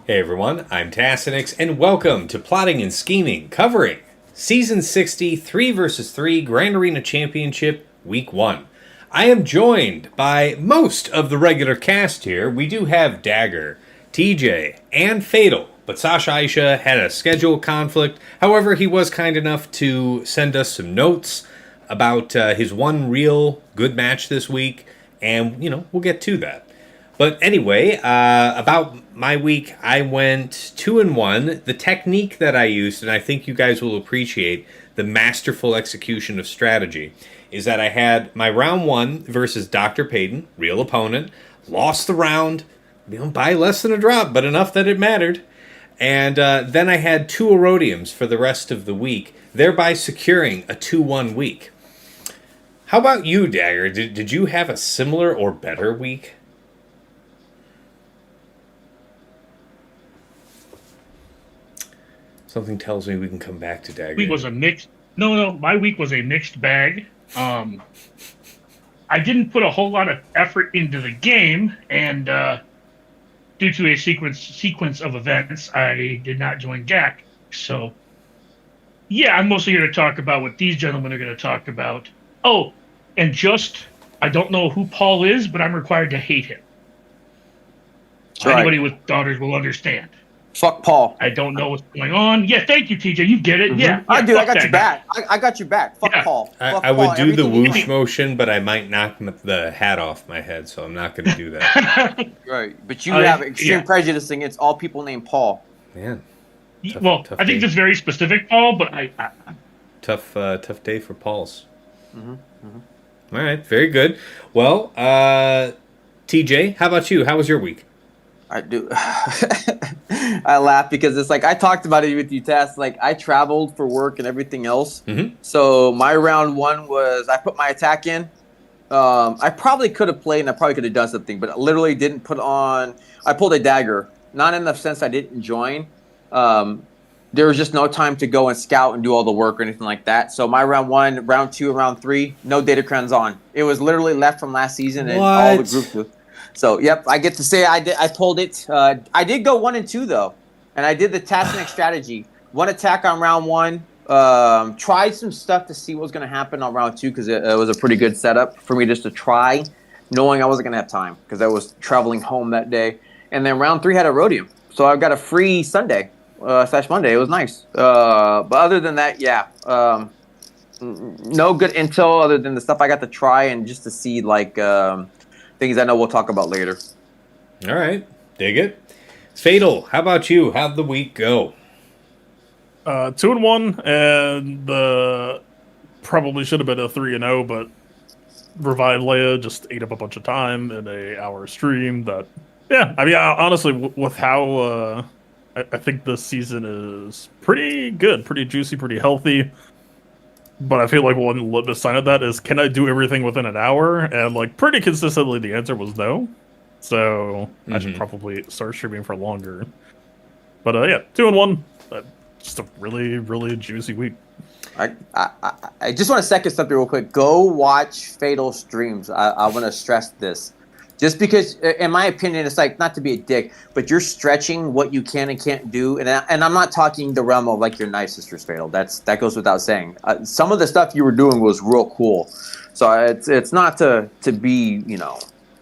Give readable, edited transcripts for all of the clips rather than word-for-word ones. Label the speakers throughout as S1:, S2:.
S1: Hey everyone, I'm Tassinix, and welcome to Plotting and Scheming, covering Season 60, 3 vs 3 Grand Arena Championship, Week 1. I am joined by most of the regular cast here. We do have Dagger, TJ, and Fatal, but Sasha Aisha had a schedule conflict. However, he was kind enough to send us some notes about his one real good match this week, and, we'll get to that. But anyway, about my week, I went 2-1. The technique that I used, and I think you guys will appreciate the masterful execution of strategy, is that I had my round 1 versus Dr. Payton, real opponent, lost the round, by less than a drop, but enough that it mattered. And then I had 2 Erodiums for the rest of the week, thereby securing a 2-1 week. How about you, Dagger? Did you have a similar or better week? Something tells me we can come back to Dagger.
S2: Week was a mixed. No, my week was a mixed bag. I didn't put a whole lot of effort into the game, and due to a sequence of events, I did not join GAC. So, yeah, I'm mostly here to talk about what these gentlemen are going to talk about. Oh, and I don't know who Paul is, but I'm required to hate him.
S3: Right.
S2: Anybody with daughters will understand.
S3: Fuck Paul.
S2: I don't know what's going on. Yeah, thank you, TJ. You get it.
S3: Mm-hmm.
S2: Yeah,
S3: I do. I got
S2: that
S3: your
S2: guy.
S3: back. I got your back. Fuck Paul. Fuck
S1: I would
S3: Paul.
S1: do the
S3: Everything you
S1: whoosh
S3: do.
S1: motion, but I might knock the hat off my head, so I'm not going to do that.
S3: Right, but you have extreme prejudice against all people named Paul.
S1: Man,
S2: tough I think
S1: day.
S2: that's very specific, Paul. But I
S1: tough day for Pauls.
S3: Mm-hmm. Mm-hmm.
S1: All right, very good. Well, TJ, how about you? How was your week?
S3: I do. I laugh because it's like I talked about it with you, Tess. Like I traveled for work and everything else.
S1: Mm-hmm.
S3: So my round 1 was I put my attack in. I probably could have played and I probably could have done something, but I literally didn't put on. I pulled a dagger, not in the sense I didn't join. There was just no time to go and scout and do all the work or anything like that. So my round 1, round 2, and round 3, no data crayons on. It was literally left from last season and all the groups. So, yep, I get to say I pulled it. I did go 1 and 2, though, and I did the Tassinix strategy. 1 attack on round 1, tried some stuff to see what was going to happen on round 2 because it was a pretty good setup for me just to try, knowing I wasn't going to have time because I was traveling home that day. And then round 3 had a Rhodium, so I got a free Sunday / Monday. It was nice. But other than that, yeah, no good intel other than the stuff I got to try and just to see, like, things I know we'll talk about later.
S1: All right. Dig it. Fatal, how about you? How'd the week go?
S4: 2-1, and probably should have been a 3-0, but Revived Leia just ate up a bunch of time in a hour stream. That, yeah, I mean, honestly, with how I think this season is pretty good, pretty juicy, pretty healthy. But I feel like one litmus sign of that is, can I do everything within an hour? And like pretty consistently, the answer was no. So I should probably start streaming for longer. But yeah, 2-1. Just a really, really juicy week.
S3: I just want to second something real quick. Go watch Fatal streams. I want to stress this. Just because, in my opinion, it's like, not to be a dick, but you're stretching what you can and can't do. And I'm not talking the realm of like your knife sisters, Fatal. That goes without saying. Some of the stuff you were doing was real cool. So it's not to be,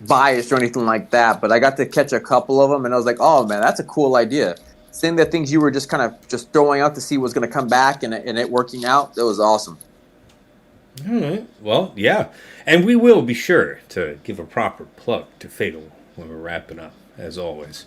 S3: biased or anything like that. But I got to catch a couple of them and I was like, oh man, that's a cool idea. Seeing the things you were just kind of just throwing out to see what's going to come back and it working out, that was awesome.
S1: All right. Well, yeah. And we will be sure to give a proper plug to Fatal when we're wrapping up, as always.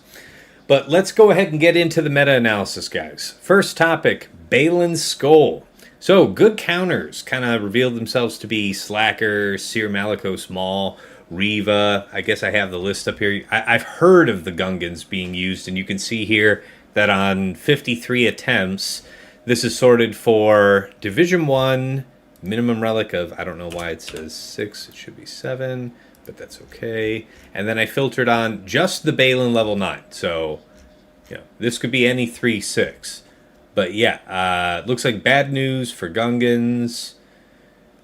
S1: But let's go ahead and get into the meta-analysis, guys. First topic, Balin's Skull. So, good counters kind of revealed themselves to be Slacker, Seer Malicos Maul, Riva. I guess I have the list up here. I've heard of the Gungans being used, and you can see here that on 53 attempts, this is sorted for Division 1... minimum relic of, I don't know why it says 6, it should be 7, but that's okay. And then I filtered on just the Balin level 9, so, this could be any 3/6. But yeah, looks like bad news for Gungans.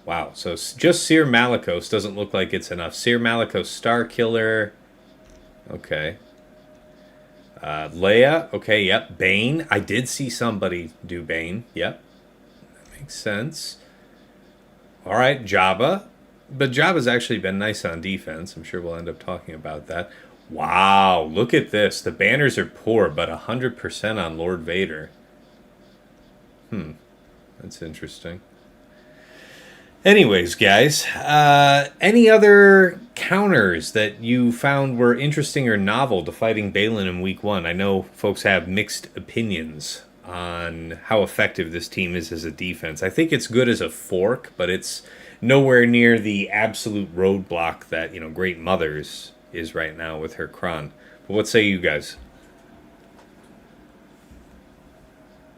S1: Wow, so just Seer Malicos doesn't look like it's enough. Seer Malicos Star Killer, okay. Leia, okay, yep. Bane, I did see somebody do Bane. Yep, that makes sense. All right, Jabba. But Jabba's actually been nice on defense. I'm sure we'll end up talking about that. Wow, look at this. The banners are poor, but 100% on Lord Vader. That's interesting. Anyways, guys, any other counters that you found were interesting or novel to fighting Balin in week 1? I know folks have mixed opinions on how effective this team is as a defense. I think it's good as a fork, but it's nowhere near the absolute roadblock that, Great Mothers is right now with her Kron. But what say you guys?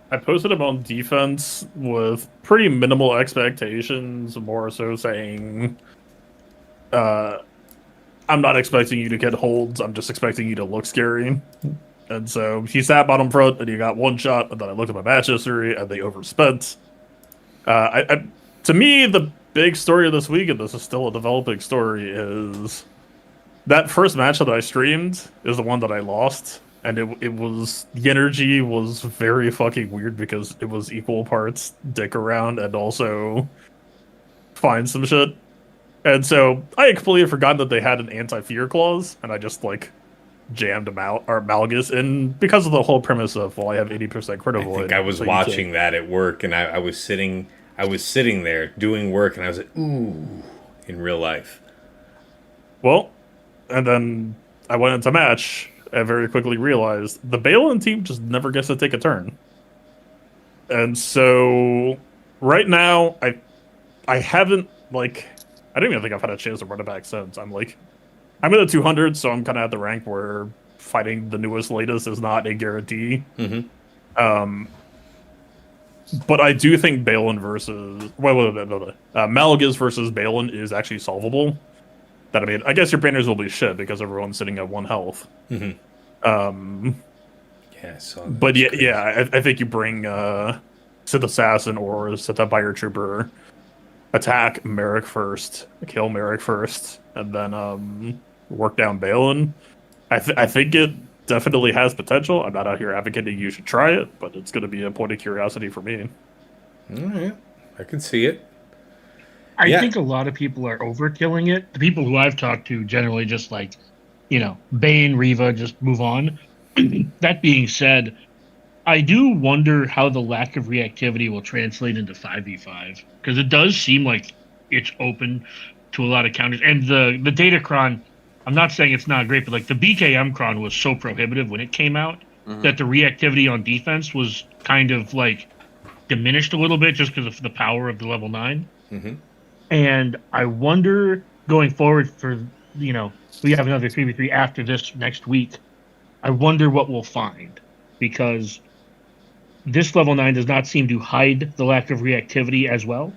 S4: I posted him on defense with pretty minimal expectations, more so saying, I'm not expecting you to get holds, I'm just expecting you to look scary. And so he sat bottom front, and he got one shot, and then I looked at my match history, and they overspent. To me, the big story of this week, and this is still a developing story, is that first match that I streamed is the one that I lost. And it was, the energy was very fucking weird because it was equal parts dick around and also find some shit. And so I had completely forgotten that they had an anti-fear clause, and I just jammed Malgus in because of the whole premise of, well, I have 80% crit avoid.
S1: I think I was watching that at work, and I was sitting there doing work, and I was like, ooh, in real life.
S4: Well, and then I went into match. I very quickly realized the Balin team just never gets to take a turn. And so right now, I haven't, I don't even think I've had a chance to run it back since. I'm in the 200, so I'm kind of at the rank where fighting the newest, latest is not a guarantee.
S1: Mm-hmm.
S4: But I do think Balin versus... Malgus versus Balin is actually solvable. I guess your banners will be shit because everyone's sitting at 1 health.
S1: Mm-hmm.
S4: But I think you bring Sith Assassin or Sith Empire Trooper, attack Merrick first, kill Merrick first, and then work down Balin. I think it definitely has potential. I'm not out here advocating you should try it, but it's going to be a point of curiosity for me.
S1: All right, I can see it.
S2: I think a lot of people are overkilling it. The people who I've talked to generally just Bane, Riva, just move on. That being said, I do wonder how the lack of reactivity will translate into 5v5. Because it does seem like it's open to a lot of counters. And the Datacron, I'm not saying it's not great, but the BKM Cron was so prohibitive when it came out that the reactivity on defense was kind of diminished a little bit just because of the power of the level 9.
S1: Mm-hmm.
S2: And I wonder going forward for, we have another 3v3 after this next week. I wonder what we'll find, because this level 9 does not seem to hide the lack of reactivity as well.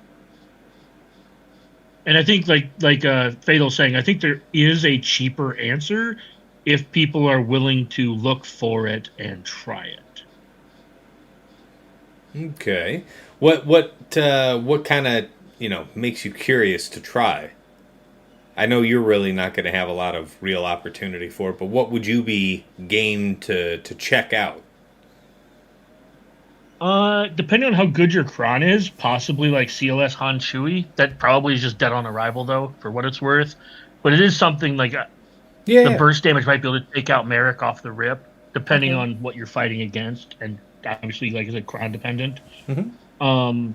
S2: And I think Fatal's saying, I think there is a cheaper answer if people are willing to look for it and try it.
S1: Okay. What kind of makes you curious to try? I know you're really not going to have a lot of real opportunity for it, but what would you be game to check out?
S2: Depending on how good your Kron is, possibly CLS Han Chewie. That probably is just dead on arrival, though, for what it's worth. But it is something the burst damage might be able to take out Merrick off the rip, depending on what you're fighting against, and obviously, is it Kron dependent?
S1: Mm-hmm.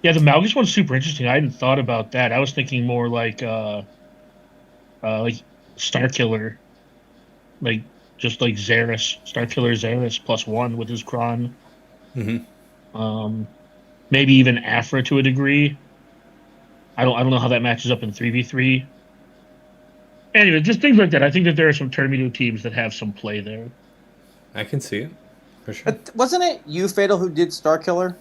S2: Yeah, the Malgus one's super interesting. I hadn't thought about that. I was thinking more Starkiller, just like Xeris, Starkiller Xeris +1 with his Kron.
S1: Mm-hmm.
S2: Maybe even Afra to a degree. I don't know how that matches up in 3v3. Anyway, just things like that. I think that there are some Termino teams that have some play there.
S1: I can see it for sure.
S3: Wasn't it you, Fatal, who did Starkiller?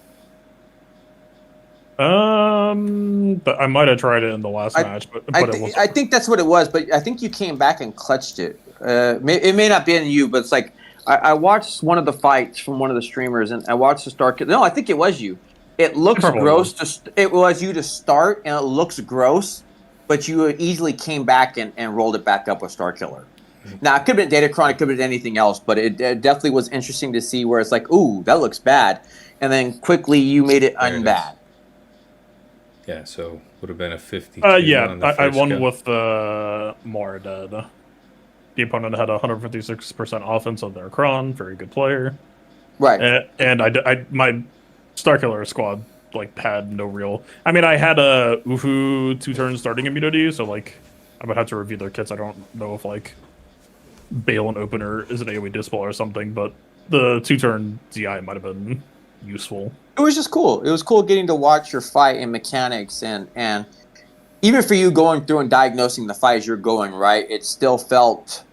S4: But I might have tried it in the last match, but
S3: I think that's what it was. But I think you came back and clutched it. It may not be in you, but it's I watched one of the fights from one of the streamers, and I watched the Starkiller. No, I think it was you. It looks gross. It was you to start, and it looks gross, but you easily came back and rolled it back up with Starkiller. Now, it could have been Datacron, it could have been anything else, but it definitely was interesting to see where it's like, ooh, that looks bad. And then quickly you made it
S1: There it
S3: unbad.
S1: Yeah, so would have been a 52 on the
S4: I
S1: first
S4: won
S1: go.
S4: with the more dead. The opponent had 156% offense on their Kron, very good player.
S3: Right.
S4: And my Starkiller squad like had no real. I mean, I had a Ufu 2-turn starting immunity, so like I would have to review their kits. I don't know if like Balin Opener is an AoE Dispel or something, but the 2-turn DI might have been useful.
S3: It was just cool. It was cool getting to watch your fight and mechanics and even for you going through and diagnosing the fight as you're going, right, it still felt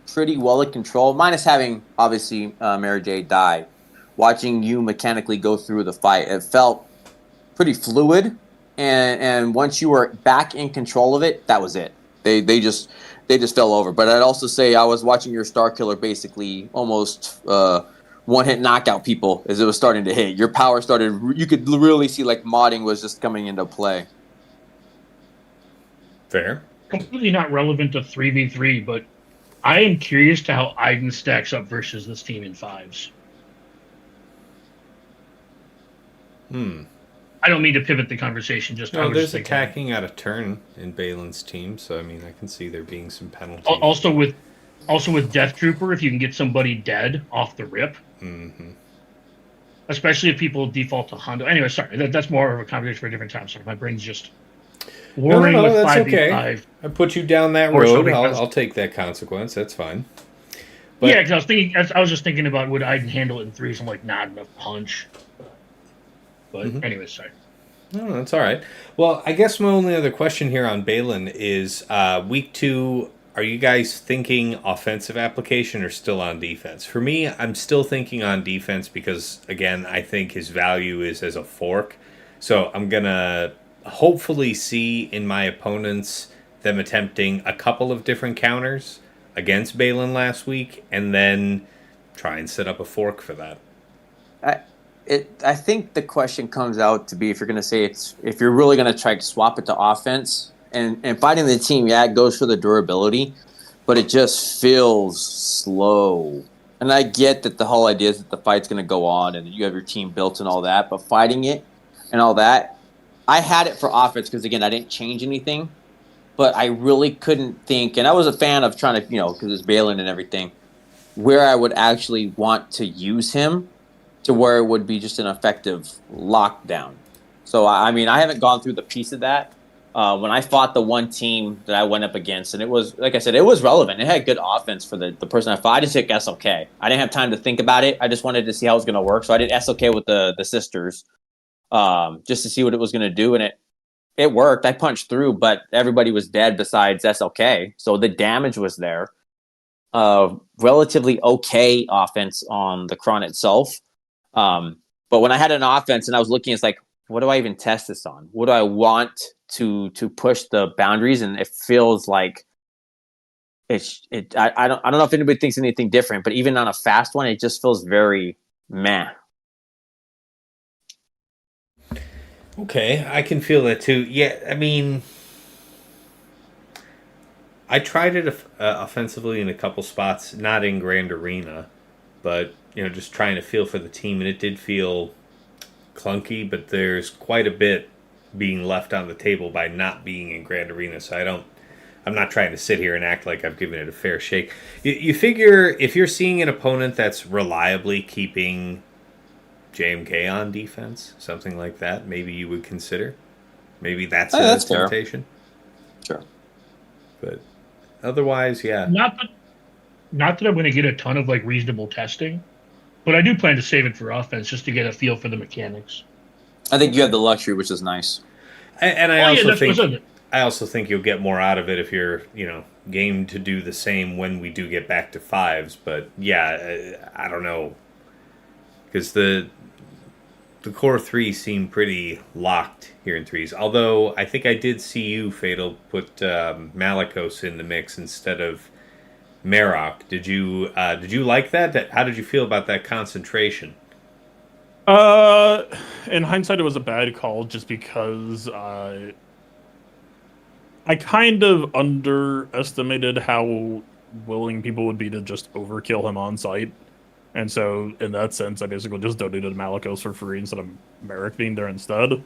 S3: pretty well in control, minus having, obviously, Mary J die. Watching you mechanically go through the fight, it felt pretty fluid, and once you were back in control of it, that was it. They just fell over. But I'd also say I was watching your Star Killer basically almost one-hit knockout people as it was starting to hit. Your power started, you could really see like modding was just coming into play.
S1: Fair.
S2: Completely not relevant to 3v3, but I am curious to how Aiden stacks up versus this team in fives. I don't mean to pivot the conversation. Just
S1: No, there's attacking out of turn in Balin's team, so I mean I can see there being some penalties.
S2: Also with Death Trooper, if you can get somebody dead off the rip, especially if people default to Hondo. Anyway, sorry, that's more of a conversation for a different time. Sorry, my brain's just warring with
S1: that's
S2: 5v5.
S1: okay. I put you down that road. I'll take that consequence. That's fine. But,
S2: yeah, because I was just thinking about would Aiden handle it in threes. I'm like, not enough punch. But anyway, sorry.
S1: No, that's all right. Well, I guess my only other question here on Balin is week 2, are you guys thinking offensive application or still on defense? For me, I'm still thinking on defense because, again, I think his value is as a fork. So I'm going to hopefully see in my opponents them attempting a couple of different counters against Balin last week and then try and set up a fork for that.
S3: I think the question comes out to be if you're going to say if you're really going to try to swap it to offense and fighting the team, yeah, it goes for the durability, but it just feels slow. And I get that the whole idea is that the fight's going to go on and you have your team built and all that, but fighting it and all that, I had it for offense because, again, I didn't change anything, but I really couldn't think, and I was a fan of trying to, because it's Balin and everything, where I would actually want to use him to where it would be just an effective lockdown. So, I mean, I haven't gone through the piece of that. When I fought the one team that I went up against, and it was, like I said, it was relevant. It had good offense for the person I fought. I just took SLK. I didn't have time to think about it. I just wanted to see how it was going to work. So I did SLK with the sisters just to see what it was going to do. And it worked. I punched through, but everybody was dead besides SLK. So the damage was there. Relatively okay offense on the Kron itself. But when I had an offense and I was looking, it's like, what do I even test this on? What do I want to push the boundaries? And it feels like I don't know if anybody thinks anything different, but even on a fast one, it just feels very meh.
S1: Okay, I can feel that too. Yeah, I mean, I tried it offensively in a couple spots, not in Grand Arena, but just trying to feel for the team, and it did feel clunky, but there's quite a bit being left on the table by not being in Grand Arena, so I'm not trying to sit here and act like I've given it a fair shake. You figure if you're seeing an opponent that's reliably keeping JMK on defense, something like that, maybe you would consider. Maybe that's a temptation.
S3: Sure.
S1: But otherwise, yeah.
S2: Not that I'm going to get a ton of like reasonable testing, but I do plan to save it for offense just to get a feel for the mechanics.
S3: I think you have the luxury, which is nice.
S1: And I also think you'll get more out of it if you're, game to do the same when we do get back to fives. But yeah, I don't know, because the core three seem pretty locked here in threes. Although I think I did see you, Fatal, put Malikos in the mix instead of Marok. Did you like that? How did you feel about that concentration?
S4: In hindsight, it was a bad call just because I kind of underestimated how willing people would be to just overkill him on site. And so, in that sense, I basically just donated Malicos for free instead of Merrick being there instead.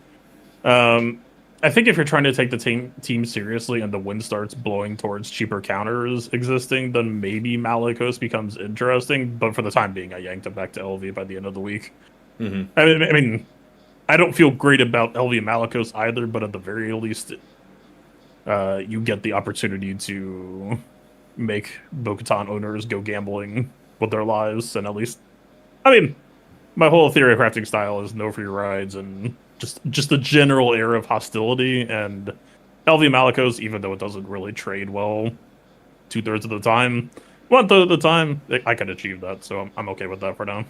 S4: I think if you're trying to take the team seriously and the wind starts blowing towards cheaper counters existing, then maybe Malicos becomes interesting. But for the time being, I yanked him back to LV by the end of the week.
S1: Mm-hmm.
S4: I mean, I don't feel great about LV and Malicos either, but at the very least, you get the opportunity to make Bo-Katan owners go gambling with their lives, and at least, I mean, my whole theory of crafting style is no free rides and just a general air of hostility. And LV Malicos, even though it doesn't really trade well 2/3 of the time, 1/3 of the time, I can achieve that, so I'm okay with that for now.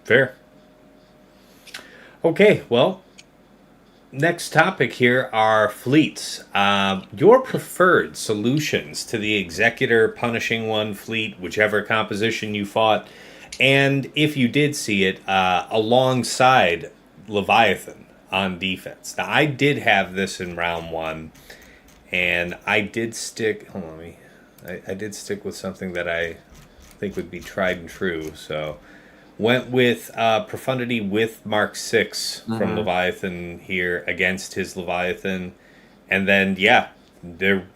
S1: Fair. Okay, well, next topic here are fleets. Your preferred solutions to the Executor punishing one fleet, whichever composition you fought, and if you did see it, alongside Leviathan on defense. Now, I did have this in round 1, and I did stick... Hold on, I did stick with something that I think would be tried and true, so... Went with Profundity with Mark 6 from Leviathan here against his Leviathan. And then, yeah, there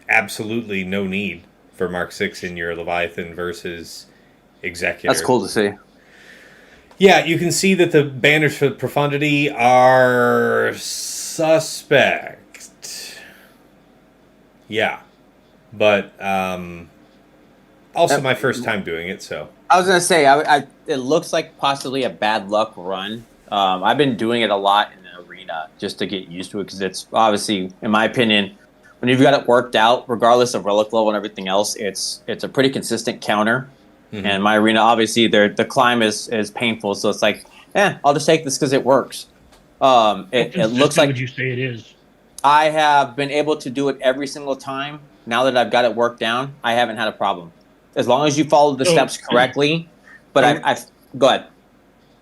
S1: absolutely no need for Mark 6 in your Leviathan versus Executor.
S3: That's cool to see.
S1: Yeah, you can see that the banners for Profundity are suspect. Yeah. But also my first time doing it, so...
S3: I was going to say, it looks like possibly a bad luck run. I've been doing it a lot in the arena just to get used to it, because it's obviously, in my opinion, when you've got it worked out, regardless of relic level and everything else, it's a pretty consistent counter. Mm-hmm. And my arena, obviously, the climb is painful, so it's like, I'll just take this because it works. It looks like...
S2: would you say it is?
S3: I have been able to do it every single time. Now that I've got it worked down, I haven't had a problem. As long as you follow the steps correctly. But I've go ahead.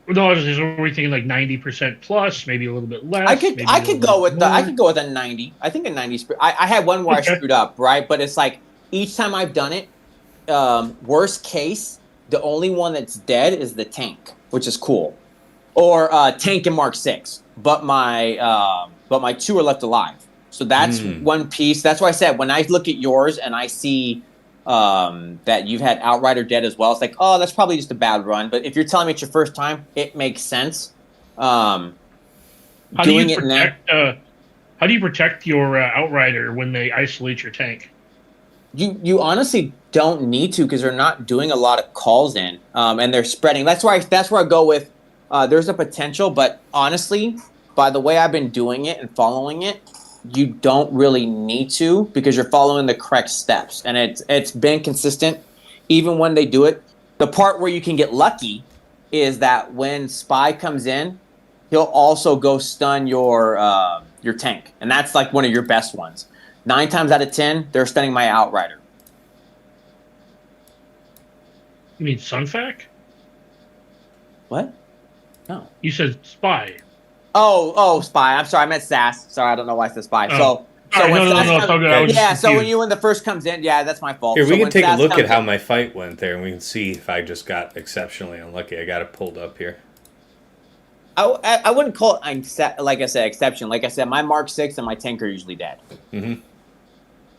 S2: No, I was just thinking like 90% plus, maybe a little bit less.
S3: I could go with a 90. I think a 90. I had one where I screwed up, right? But it's like each time I've done it, worst case, the only one that's dead is the tank, which is cool, or tank and Mark 6. But my 2 are left alive. So that's one piece. That's why I said when I look at yours and I see that you've had Outrider dead as well, it's like, oh, that's probably just a bad run. But if you're telling me it's your first time, it makes sense.
S2: How do you protect your Outrider when they isolate your tank?
S3: You honestly don't need to, because they're not doing a lot of calls in, and they're spreading. That's where I go with. There's a potential, but honestly, by the way I've been doing it and following it, you don't really need to, because you're following the correct steps, and it's been consistent even when they do it. The part where you can get lucky is that when Spy comes in, he'll also go stun your tank, and that's like one of your best ones. 9 times out of 10, they're stunning my Outrider.
S2: You mean Sunfac?
S3: What? No.
S2: You said Spy.
S3: Oh, Spy. I'm sorry, I meant Sass. Sorry, I don't know why I said Spy.
S2: Oh.
S3: So when Sass
S2: comes,
S3: so when the first comes in, that's my fault.
S1: Here, we can take a look at how
S3: my
S1: my fight went there, and we can see if I just got exceptionally unlucky. I got it pulled up here.
S3: I wouldn't call it, like I said, exception. Like I said, my Mark 6 and my tank are usually dead.
S1: Mm-hmm.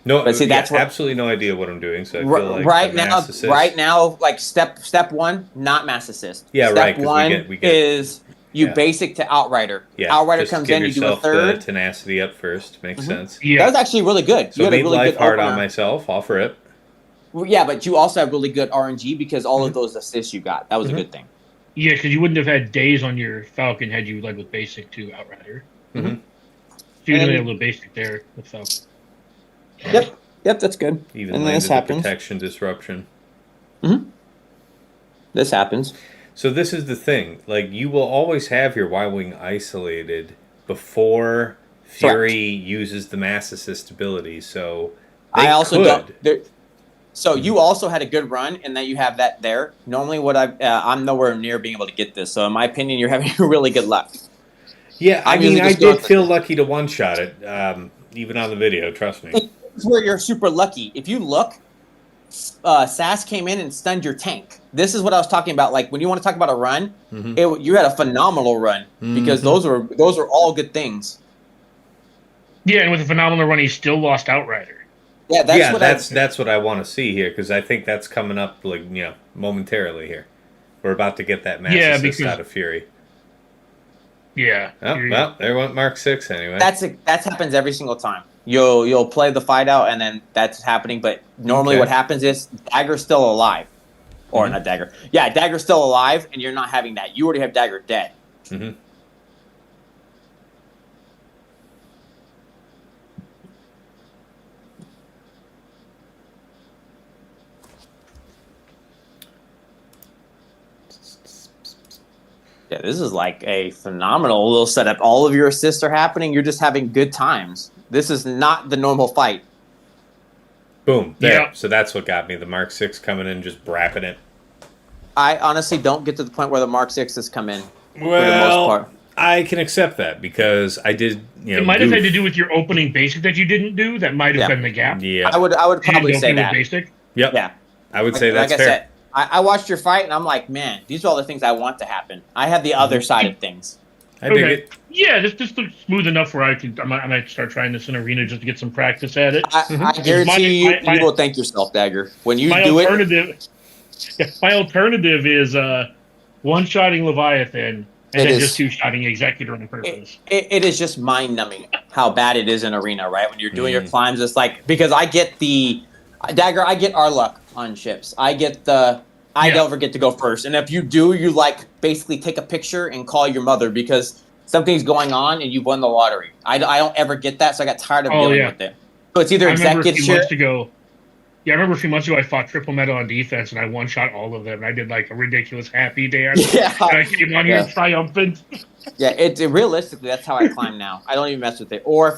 S1: No,
S3: but see, that's
S1: absolutely no idea what I'm doing. So I feel like
S3: right now, like step 1, not mass assist.
S1: Yeah,
S3: step
S1: right.
S3: Step 1 is you basic to Outrider.
S1: Yeah,
S3: Outrider comes in, you do a third.
S1: The tenacity up first makes sense.
S3: Yeah, that was actually really good.
S1: So
S3: you had
S1: made
S3: a really
S1: life
S3: good
S1: hard
S3: opener.
S1: on myself. All for it.
S3: Well, yeah, but you also have really good RNG because all of those assists you got. That was a good thing.
S2: Yeah, because you wouldn't have had days on your Falcon had you led with basic to Outrider.
S1: Mm-hmm.
S2: So you only have a little basic there with Falcon.
S3: Yep, that's good.
S1: Even
S3: and
S1: landed
S3: this
S1: the
S3: happens.
S1: protection disruption.
S3: Mm-hmm. This happens.
S1: So this is the thing. Like, you will always have your Y-Wing isolated before Fury uses the mass assist ability. So
S3: I also don't. So you also had a good run in that you have that there. Normally, I'm nowhere near being able to get this. So in my opinion, you're having really good luck.
S1: Yeah, I mean, I did feel lucky to one-shot it, even on the video, trust me.
S3: It's where you're super lucky. If you look, Sass came in and stunned your tank. This is what I was talking about. Like when you want to talk about a run, you had a phenomenal run because those are all good things.
S2: Yeah, and with a phenomenal run, he still lost Outrider.
S3: Yeah,
S1: that's what I want to see here because I think that's coming up momentarily here. We're about to get that mass assist out of Fury.
S2: Yeah.
S1: Oh, well, there went Mark 6 anyway.
S3: That happens every single time. You'll play the fight out and then that's happening. But normally what happens is Dagger's still alive. Or not Dagger. Yeah, Dagger's still alive and you're not having that. You already have Dagger dead.
S1: Mm-hmm.
S3: Yeah, this is like a phenomenal little setup. All of your assists are happening. You're just having good times. This is not the normal fight.
S1: Boom. There. Yeah. So that's what got me. The Mark 6 coming in, just brapping it.
S3: I honestly don't get to the point where the Mark 6s come in.
S1: Well, for the most part. I can accept that because I did,
S2: It might have had to do with your opening basic that you didn't do. That might have been the gap.
S1: Yeah.
S3: I would probably say that.
S2: Basic?
S1: Yep.
S3: Yeah.
S1: I would say that's fair.
S3: Said, I watched your fight and I'm like, man, these are all the things I want to happen. I have the other side of things.
S1: I dig it.
S2: Yeah, just looks smooth enough where I might start trying this in arena just to get some practice at it.
S3: I guarantee you will thank yourself, Dagger. When you do it.
S2: Yeah, my alternative is one-shotting Leviathan and then just two-shotting Executor on purpose.
S3: It is just mind-numbing how bad it is in arena, right? When you're doing your climbs, it's like, because I get the Dagger, I get our luck on ships. I never get to go first. And if you do, you basically take a picture and call your mother because something's going on and you've won the lottery. I don't ever get that, so I got tired of dealing with it. So it's either executive.
S2: I remember a few months ago I fought triple meta on defense and I one-shot all of them. I did a ridiculous happy dance. Yeah. And I came on here triumphant.
S3: Yeah, realistically that's how I climb now. I don't even mess with it. Or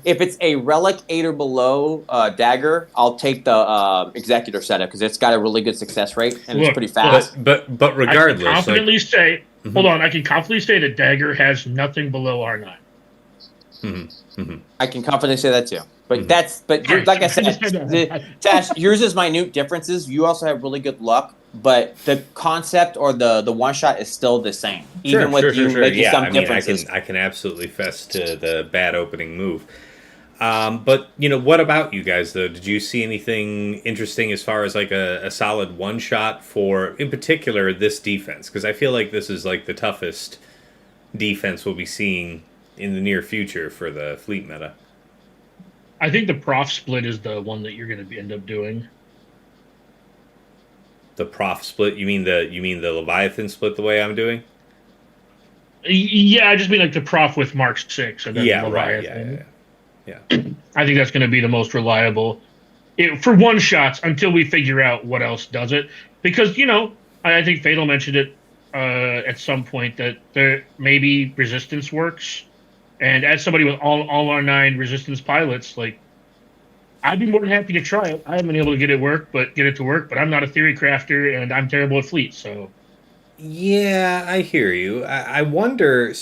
S3: if it's a relic 8 or below Dagger, I'll take the Executor setup because it's got a really good success rate and it's pretty fast.
S1: But regardless,
S2: I can confidently say, hold on, I can confidently say that Dagger has nothing below R9.
S3: I can confidently say that too. But like I said, Tash, yours is minute differences. You also have really good luck, but the concept or the one shot is still the same, even with you making some differences.
S1: I can absolutely fess to the bad opening move. But what about you guys though? Did you see anything interesting as far as a solid one shot for, in particular, this defense? Because I feel like this is the toughest defense we'll be seeing in the near future for the fleet meta.
S2: I think the prof split is the one that you're going to end up doing.
S1: The prof split? You mean the Leviathan split the way I'm doing?
S2: Yeah, I just mean the prof with Mark 6 and then the Leviathan.
S1: Right. Yeah.
S2: I think that's going to be the most reliable for one shots until we figure out what else does it. Because I think Fatal mentioned it at some point that there maybe resistance works. And as somebody with all R9 resistance pilots, I'd be more than happy to try it. I haven't been able to get it to work, but I'm not a theory crafter and I'm terrible at fleet, so.
S1: Yeah, I hear you. I wonder,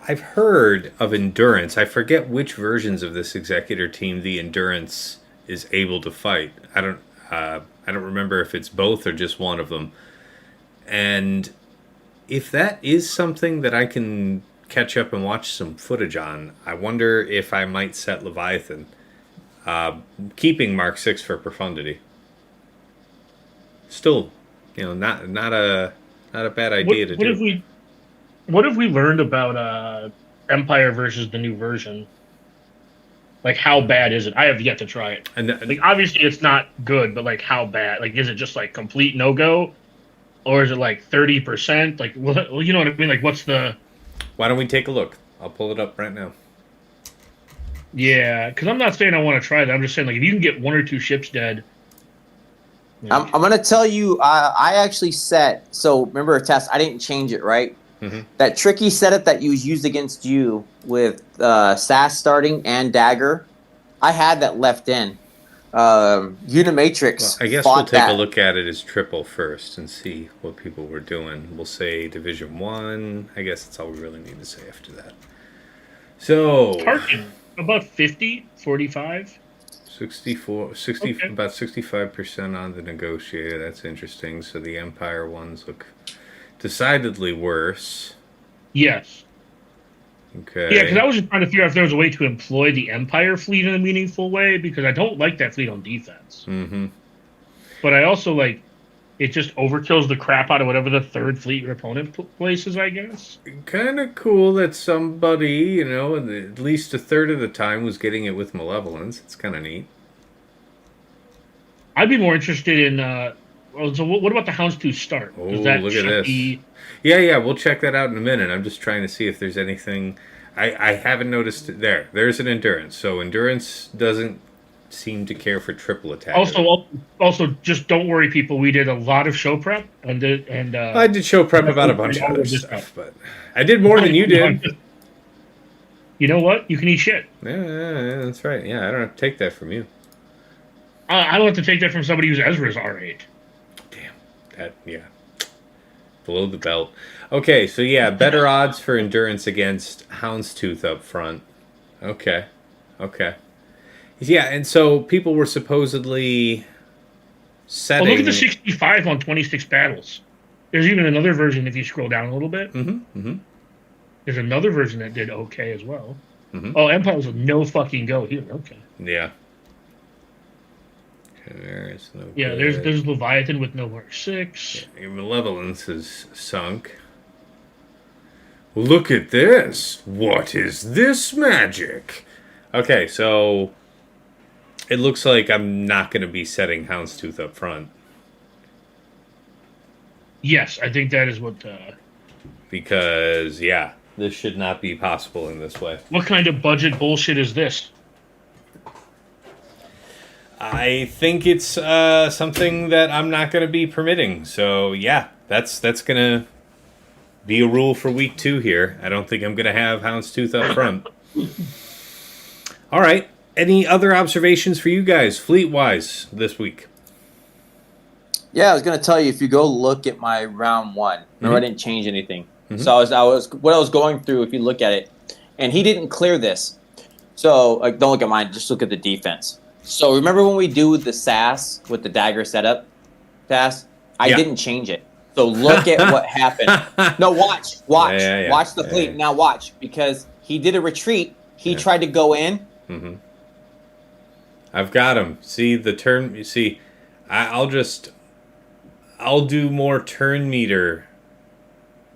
S1: I've heard of Endurance. I forget which versions of this Executor team the Endurance is able to fight. I don't remember if it's both or just one of them. And if that is something that I can catch up and watch some footage on, I wonder if I might set Leviathan, keeping Mark 6 for profundity. Still, not a bad idea to do.
S2: What have we learned about Empire versus the new version? How bad is it? I have yet to try it. And obviously it's not good, but how bad? Is it just complete no go, or is it 30%? Well, you know what I mean? What's the?
S1: Why don't we take a look? I'll pull it up right now.
S2: Yeah, because I'm not saying I want to try that. I'm just saying, if you can get one or two ships dead.
S3: I'm going to tell you, I actually set, so remember a test, I didn't change it, right? Mm-hmm. That tricky setup that was used against you with SAS starting and Dagger, I had that left in. Unimatrix.
S1: Well, I guess we'll take a look at it as triple first and see what people were doing. We'll say Division 1. I guess that's all we really need to say after that. So
S2: target about 50, 45.
S1: 64, 60,
S2: Okay.
S1: about 65% on the negotiator. That's interesting. So the Empire ones look decidedly worse.
S2: Yes.
S1: Okay.
S2: Yeah, because I was just trying to figure out if there was a way to employ the Empire fleet in a meaningful way, because I don't like that fleet on defense.
S1: Mm-hmm.
S2: But I also like it just overkills the crap out of whatever the third fleet your opponent places, I guess.
S1: Kind of cool that somebody, at least a third of the time was getting it with malevolence. It's kind of neat.
S2: I'd be more interested in. Well, so what about the Houndstooth start?
S1: Oh,
S2: Does that
S1: look at
S2: check
S1: this.
S2: the?
S1: Yeah, we'll check that out in a minute. I'm just trying to see if there's anything. I haven't noticed it there. There's an endurance. So endurance doesn't seem to care for triple attack.
S2: Also, just don't worry, people. We did a lot of show prep
S1: I did show prep about a bunch of other stuff, but I did more than you did.
S2: You know what? You can eat shit.
S1: Yeah, that's right. Yeah, I don't have to take that from you.
S2: I don't have to take that from somebody who's Ezra's R8.
S1: Yeah. Below the belt. Okay, so yeah, better odds for endurance against Houndstooth up front. Okay. Yeah, and so people were supposedly setting.
S2: Well, look at the 65 on 26 battles. There's even another version if you scroll down a little bit.
S1: Mm-hmm.
S2: There's another version that did okay as well.
S1: Mm-hmm.
S2: Oh, Empire's a no fucking go here. Okay.
S1: Yeah. There's no
S2: yeah,
S1: good.
S2: there's Leviathan with no Mark 6.
S1: Yeah, your malevolence is sunk. Look at this. What is this magic? Okay, so it looks like I'm not going to be setting Houndstooth up front.
S2: Yes, I think that is what.
S1: Because, yeah, this should not be possible in this way.
S2: What kind of budget bullshit is this?
S1: I think it's something that I'm not going to be permitting. So, yeah, that's going to be a rule for week 2 here. I don't think I'm going to have Houndstooth up front. All right. Any other observations for you guys, fleet-wise, this week?
S3: Yeah, I was gonna tell you, if you go look at my round one, remember I didn't change anything. So I was what I was going through. If you look at it, and he didn't clear this, so like don't look at mine. Just look at the defense. So remember when we do the SAS with the dagger setup, SAS? I didn't change it. So look at what happened. No, watch the fleet. Now watch, because he did a retreat. He tried to go in.
S1: Mm-hmm. I've got him. See the turn. You see, I'll do more turn meter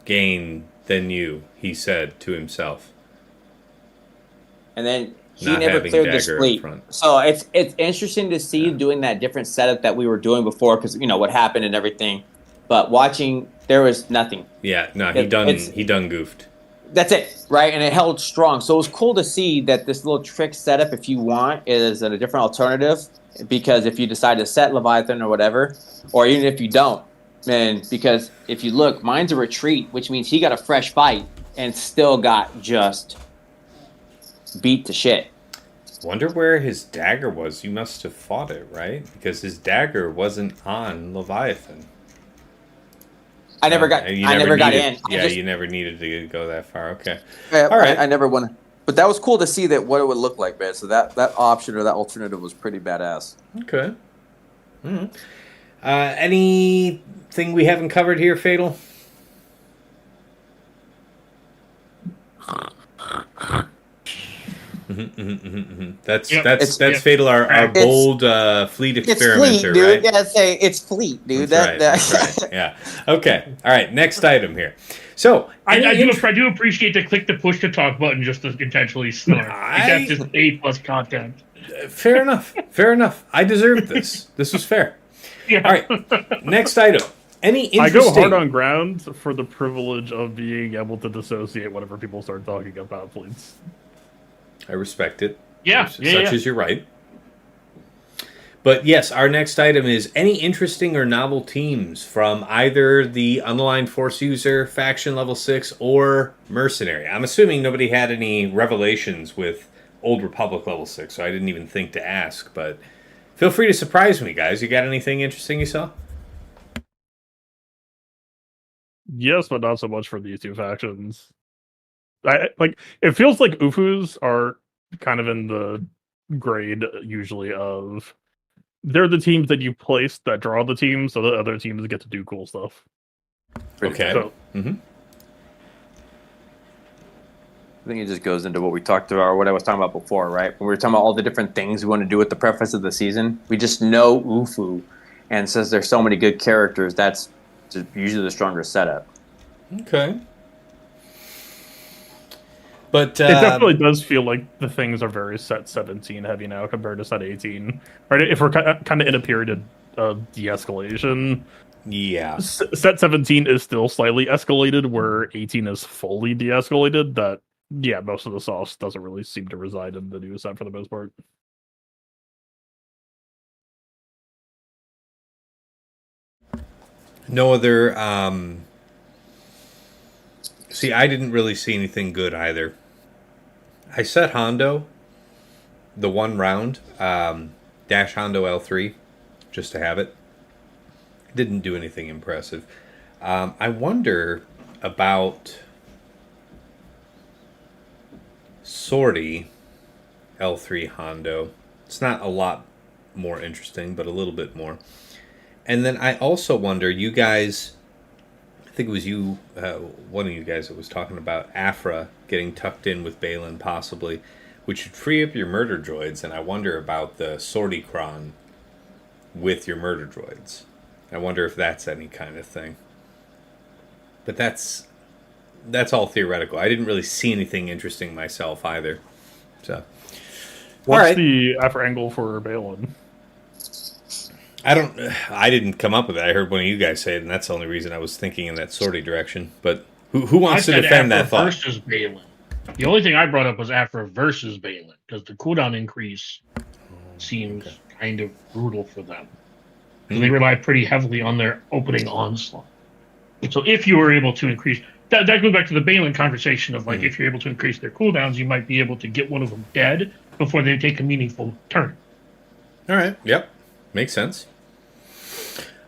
S1: gain than you, he said to himself.
S3: And then he
S1: Not
S3: never
S1: having
S3: cleared this
S1: dagger
S3: fleet.
S1: up front.
S3: So it's interesting to see doing that different setup that we were doing before, because what happened and everything. But watching, there was nothing.
S1: Yeah, no, he done goofed.
S3: That's it, right? And it held strong. So it was cool to see that this little trick setup, if you want, is a different alternative. Because if you decide to set Leviathan or whatever, or even if you don't, then because if you look, mine's a retreat, which means he got a fresh fight and still got just beat to shit.
S1: Wonder where his dagger was. You must have fought it, right? Because his dagger wasn't on Leviathan.
S3: I never got in.
S1: Yeah, you never needed to go that far. Okay.
S3: All right. I never won. But that was cool to see that what it would look like, man. So that option or that alternative was pretty badass.
S1: Okay. Mm-hmm. Anything we haven't covered here, Fatal? That's Fatal, our bold fleet experimenter,
S3: dude.
S1: right?
S3: Yeah, say it's fleet, dude.
S1: That's right. Yeah. Okay. All right. Next item here. So
S2: I do appreciate the click the push to talk button just to intentionally snort. That's just A+ content.
S1: Fair enough. I deserved this. This was fair.
S2: Yeah.
S1: All right. Next item. Any interesting...
S4: I go hard on ground for the privilege of being able to dissociate whenever people start talking about fleets.
S1: I respect it.
S2: Yeah.
S1: Such as you're right. But yes, our next item is any interesting or novel teams from either the Unaligned Force User, Faction Level 6, or Mercenary. I'm assuming nobody had any revelations with Old Republic Level 6, so I didn't even think to ask. But feel free to surprise me, guys. You got anything interesting you saw?
S4: Yes, but not so much for these two factions. It feels like UFUs are kind of in the grade usually of they're the teams that you place that draw the teams, so the other teams get to do cool stuff.
S1: Okay.
S4: So,
S1: Mm-hmm.
S3: I think it just goes into what we talked about, or what I was talking about before, right? When we were talking about all the different things we want to do with the preface of the season, we just know Ufu, and since there's so many good characters, that's usually the stronger setup.
S1: Okay. But
S4: it definitely does feel like the things are very set 17 heavy now compared to set 18. Right? If we're kind of in a period of de-escalation,
S1: yeah,
S4: set 17 is still slightly escalated, where 18 is fully de-escalated. That most of the sauce doesn't really seem to reside in the new set for the most part.
S1: no other. See, I didn't really see anything good either. I set Hondo the one round, dash Hondo L3, just to have it. Didn't do anything impressive. I wonder about Sortie L3 Hondo. It's not a lot more interesting, but a little bit more. And then I also wonder, you guys, I think it was you, one of you guys that was talking about Afra getting tucked in with Balin possibly, which would free up your murder droids, and I wonder about the Sortie Kron with your murder droids. I wonder if that's any kind of thing. But that's all theoretical. I didn't really see anything interesting myself either. So,
S4: what's the Afra angle for Balin?
S1: I didn't come up with it. I heard one of you guys say it, and that's the only reason I was thinking in that Sortie direction. But who wants to defend that thought?
S2: Versus Balin. The only thing I brought up was Afra versus Balin, because the cooldown increase seems kind of brutal for them. Because they rely pretty heavily on their opening onslaught. So if you were able to increase... That goes back to the Balin conversation of, like, if you're able to increase their cooldowns, you might be able to get one of them dead before they take a meaningful turn.
S1: All right. Yep. Makes sense.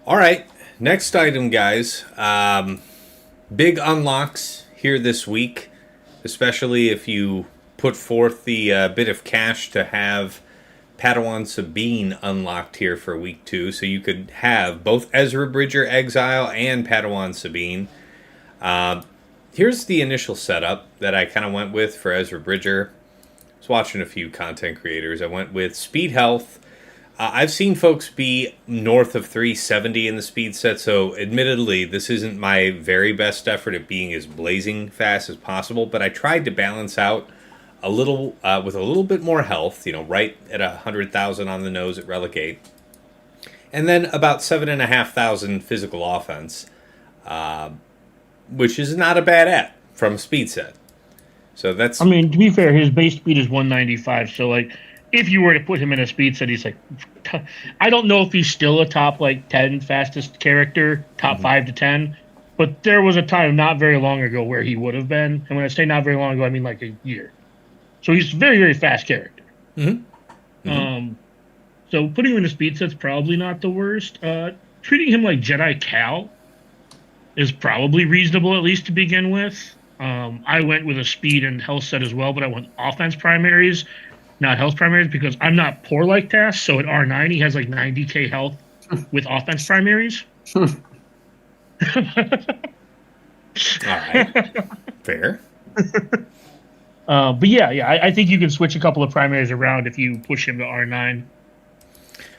S1: All right. Next item, guys. Big unlocks here this week, especially if you put forth the bit of cash to have Padawan Sabine unlocked here for week 2, so you could have both Ezra Bridger Exile and Padawan Sabine. Here's the initial setup that I kind of went with for Ezra Bridger. I was watching a few content creators. I went with speed health. I've seen folks be north of 370 in the speed set, so admittedly, this isn't my very best effort at being as blazing fast as possible, but I tried to balance out a little with a little bit more health, right at 100,000 on the nose at Relic 8, and then about 7,500 physical offense, which is not a bad at from speed set. So that's...
S2: I mean, to be fair, his base speed is 195, so, like, if you were to put him in a speed set, he's like... I don't know if he's still a top, 10 fastest character, top 5 to 10, but there was a time not very long ago where he would have been, and when I say not very long ago, I mean, a year. So he's a very, very fast character. So putting him in a speed set's probably not the worst. Treating him like Jedi Cal is probably reasonable, at least to begin with. I went with a speed and health set as well, but I went offense primaries, not health primaries, because I'm not poor like Tass. So at R9, he has 90k health with offense primaries.
S1: All right. Fair.
S2: But yeah, I think you can switch a couple of primaries around if you push him to R9.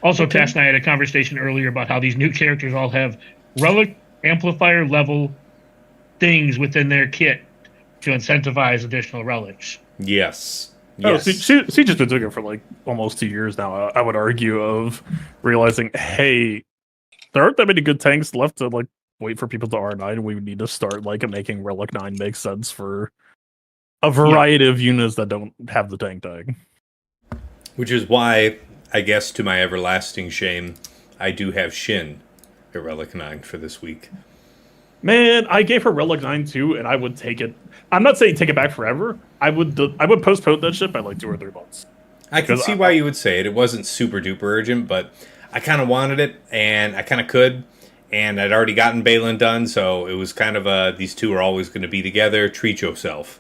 S2: Also, okay. Tass and I had a conversation earlier about how these new characters all have relic amplifier level things within their kit to incentivize additional relics.
S1: Yes.
S4: Oh, Siege has been doing it for almost 2 years now. I would argue of realizing, hey, there aren't that many good tanks left to wait for people to R9. We need to start making Relic 9 make sense for a variety of units that don't have the tank tag.
S1: Which is why, I guess, to my everlasting shame, I do have Shin at Relic 9 for this week.
S4: Man, I gave her Relic 9 too, and I would take it. I'm not saying take it back forever. I would postpone that shit by 2 or 3 months.
S1: I can see why you would say it. It wasn't super duper urgent, but I kind of wanted it, and I kind of could. And I'd already gotten Balin done, so it was kind of these two are always going to be together. Treat yourself.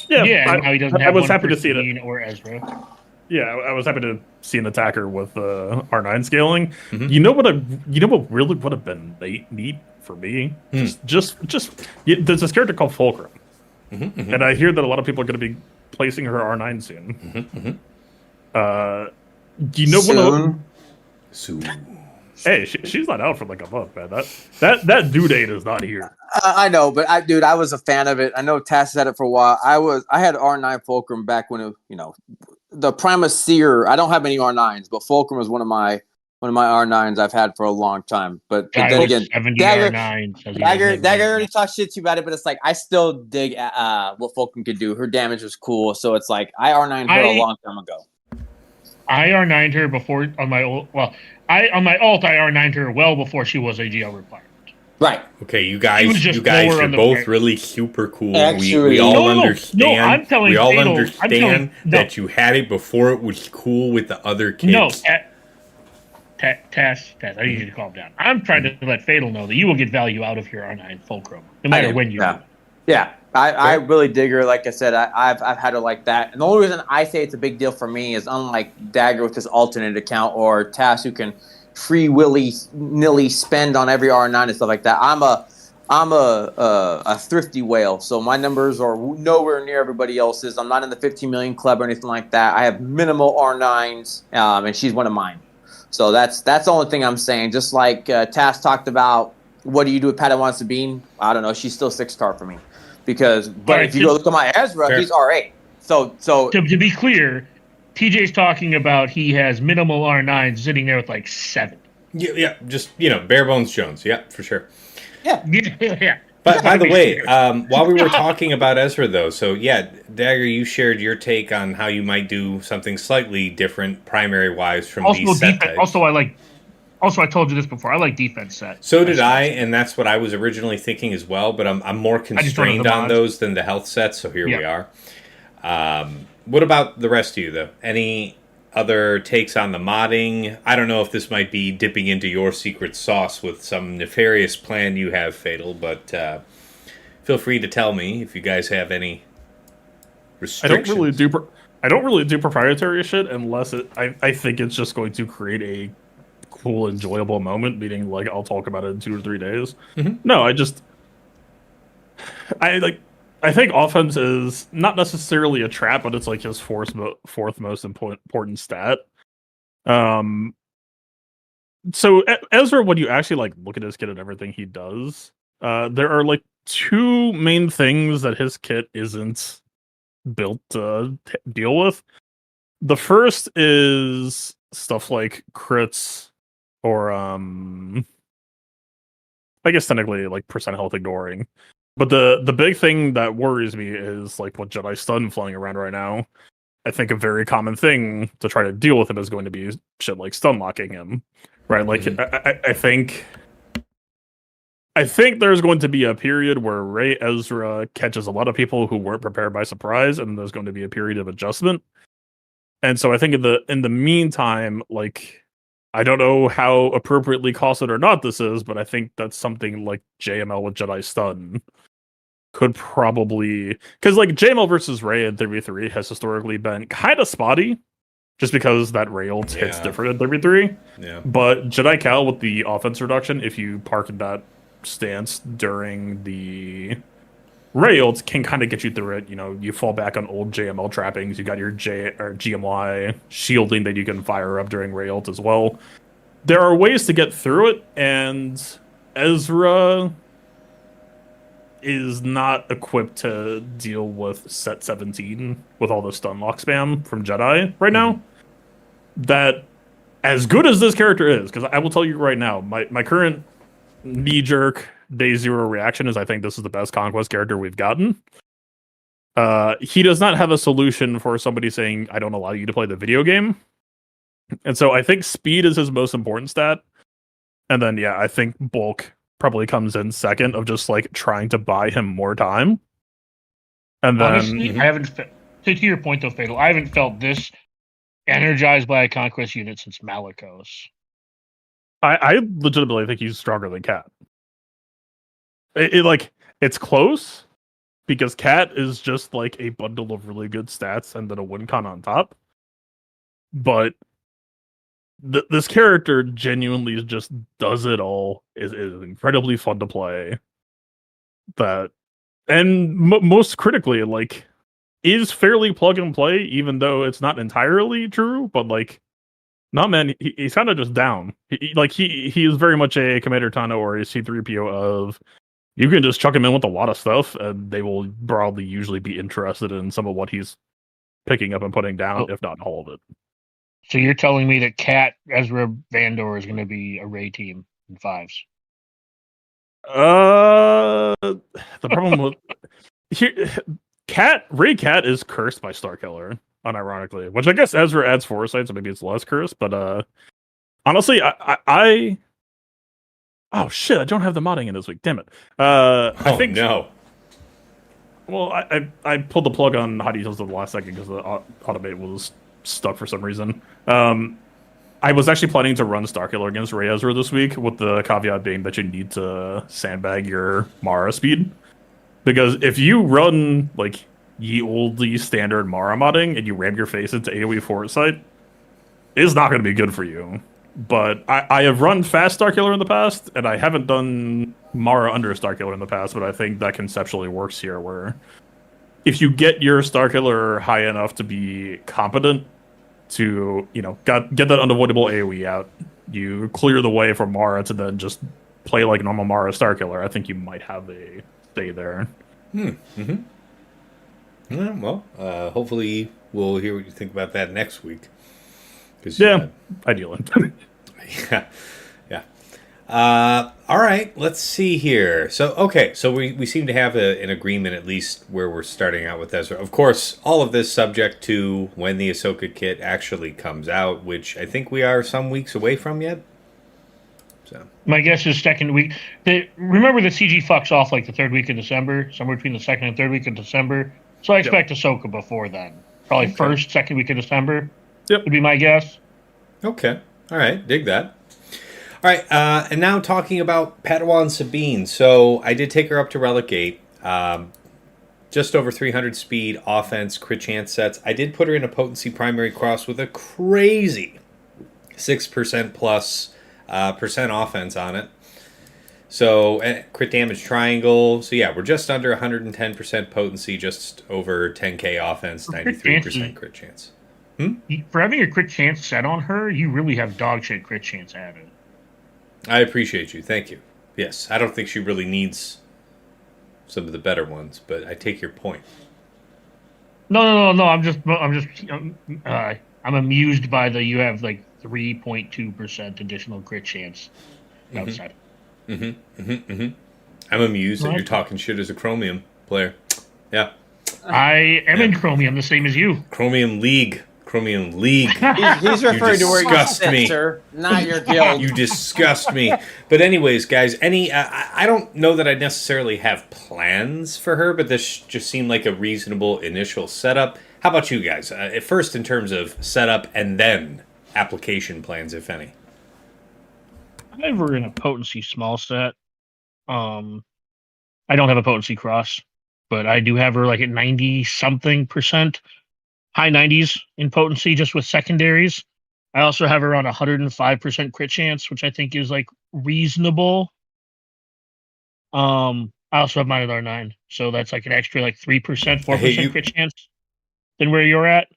S2: Yeah, now he doesn't
S4: I
S2: have
S4: was
S2: one
S4: happy
S2: for
S4: to see it.
S2: Sabine or Ezra.
S4: Yeah, I was happy to see an attacker with R9 scaling.
S1: Mhm.
S4: You know what really would have been neat for me? Just there's this character called Fulcrum, and I hear that a lot of people are going to be placing her R9 soon. You know what?
S3: Soon.
S4: Hey, she's not out for like a month, man. That due date is not here.
S3: I know, but I was a fan of it. I know Tass had it for a while. I had R9 Fulcrum back when the Primus Seer. I don't have any R9s, but Fulcrum was one of my R9s I've had for a long time. But
S2: Guy
S3: then
S2: with
S3: again,
S2: 70
S3: Dagger
S2: R9 says he
S3: Dagger
S2: doesn't have
S3: already talked shit to you about it, but it's like I still dig what Fulcrum could do. Her damage was cool, so it's like I R9 her a long time ago.
S2: I R9'd her before on my old. Well, on my alt I R9'd her well before she was a GL requirement.
S3: Right.
S1: Okay, you
S2: He was
S1: guys,
S2: just
S1: you're
S2: lower on the
S1: both
S2: price.
S1: really super cool.
S3: Actually-
S1: we all
S2: No,
S1: understand.
S2: no, I'm telling
S1: we all
S2: Fatal- I'm
S1: understand
S2: telling- no.
S1: that you had it before it was cool with the other kids.
S2: No, Tass, I need you to calm down. I'm trying to let Fatal know that you will get value out of your R9 Fulcrum, no matter when you do.
S3: Yeah, I really dig her. Like I said, I've had her like that. And the only reason I say it's a big deal for me is unlike Dagger with his alternate account or Tass who can free nilly spend on every R9 and stuff like that. I'm a thrifty whale, so my numbers are nowhere near everybody else's. I'm not in the 15 million club or anything like that. I have minimal R9s, and she's one of mine. So that's the only thing I'm saying. Just like Tass talked about, what do you do with Padawan Sabine? I don't know. She's still 6-star for me. But if you go look at my Ezra, he's R8. So
S2: to be clear, TJ's talking about he has minimal R9 sitting there with like 7.
S1: Yeah, just bare bones Jones. Yeah, for sure.
S2: Yeah.
S1: But by the way, while we were talking about Ezra, though, so yeah, Dagger, you shared your take on how you might do something slightly different, primary-wise, from these set types.
S2: Also, I told you this before. I like defense set.
S1: So did I, and that's what I was originally thinking as well. But I'm more constrained on those than the health sets. So here we are. What about the rest of you, though? Any other takes on the modding? I don't know if this might be dipping into your secret sauce with some nefarious plan you have, Fatal. But feel free to tell me if you guys have any restrictions.
S4: I don't really do proprietary shit unless I think it's just going to create a cool, enjoyable moment, meaning like I'll talk about it in 2 or 3 days. No, I think offense is not necessarily a trap, but it's like his fourth most important stat. So Ezra, when you actually like look at his kit and everything he does, there are like 2 main things that his kit isn't built to deal with. The first is stuff like crits, or I guess technically like percent health ignoring. But the big thing that worries me is like what Jedi Stun flying around right now. I think a very common thing to try to deal with him is going to be shit like stun locking him. Right? Like I think there's going to be a period where Rey Ezra catches a lot of people who weren't prepared by surprise, and there's going to be a period of adjustment. And so I think in the meantime, like, I don't know how appropriately costed or not this is, but I think that's something like JML with Jedi Stun could probably... Because, like, JML versus Rey in 3v3 has historically been kind of spotty, just because that Rey ult hits different in 3v3.
S1: Yeah.
S4: But Jedi Cal with the offense reduction, if you park in that stance during the Rey ult, can kind of get you through it. You know, you fall back on old JML trappings. You got your GMY shielding that you can fire up during Rey ult as well. There are ways to get through it, and Ezra is not equipped to deal with set 17 with all the stun lock spam from Jedi right now. That, as good as this character is, because I will tell you right now, my current knee-jerk day 0 reaction is I think this is the best Conquest character we've gotten. He does not have a solution for somebody saying, I don't allow you to play the video game. And so I think speed is his most important stat. And then, I think bulk probably comes in second, of just like trying to buy him more time. And then...
S2: Honestly, I haven't... To your point though, Fatal, I haven't felt this energized by a Conquest unit since Malicos.
S4: I legitimately think he's stronger than Cat. It's close, because Cat is just like a bundle of really good stats and then a win con on top. But this character genuinely just does it all. Is incredibly fun to play. And most critically, like, is fairly plug and play, even though it's not entirely true. But like, not man, he's kind of just down. He is very much a Commander Tano or a C3PO of, you can just chuck him in with a lot of stuff, and they will broadly usually be interested in some of what he's picking up and putting down, if not all of it.
S2: So you're telling me that Cat, Ezra, Vandor is going to be a Ray team in 5s?
S4: The problem with here, Ray Cat is cursed by Starkiller, unironically, which I guess Ezra adds foresight, so maybe it's less cursed. But honestly, I oh shit, I don't have the modding in this week. Damn it. I think
S1: no.
S4: Well, I pulled the plug on hot details at the last second because the automate was stuck for some reason. I was actually planning to run Starkiller against Ray Ezra this week, with the caveat being that you need to sandbag your Mara speed. Because if you run like ye olde standard Mara modding and you ram your face into AoE Foresight, it's not going to be good for you. But I have run fast Starkiller in the past, and I haven't done Mara under Starkiller in the past, but I think that conceptually works here, where if you get your Starkiller high enough to be competent to, get that unavoidable AoE out, you clear the way for Mara to then just play like normal Mara Starkiller, I think you might have a stay there.
S1: Mm-hmm. Yeah, well, hopefully we'll hear what you think about that next week.
S4: Ideally.
S1: Yeah. All right, let's see here. So we seem to have an agreement, at least where we're starting out with Ezra. Of course, all of this subject to when the Ahsoka kit actually comes out, which I think we are some weeks away from yet. So
S2: my guess is second week. Remember, the CG fucks off like the third week of December, somewhere between the second and third week of December. So I expect Ahsoka before then. Probably first, second week of December.
S4: Yep,
S2: would be my guess.
S1: Okay. All right. Dig that. All right. And now talking about Padawan Sabine. So I did take her up to Relic Gate. Just over 300 speed, offense, crit chance sets. I did put her in a potency primary cross with a crazy 6% plus percent offense on it. So crit damage triangle. So yeah, we're just under 110% potency, just over 10k offense, 93% crit chance.
S2: For having a crit chance set on her, you really have dog shit crit chance added.
S1: I appreciate you. Thank you. Yes, I don't think she really needs some of the better ones, but I take your point.
S2: No. I'm amused by you have like 3.2% additional crit chance outside.
S1: I'm amused that you're talking shit as a Chromium player. Yeah.
S2: I am in Chromium, the same as you.
S1: Chromium League.
S3: He's referring to where you sit, sir, not your guild.
S1: You disgust me. But anyways, guys, I don't know that I necessarily have plans for her, but this just seemed like a reasonable initial setup. How about you guys? First, in terms of setup, and then application plans, if any.
S2: I have her in a potency small set. I don't have a potency cross, but I do have her like at 90-something%. High 90s in potency just with secondaries. I also have her on 105% crit chance, which I think is like reasonable. I also have mine at R9, so that's like an extra like 3%, 4% crit chance than where you're at.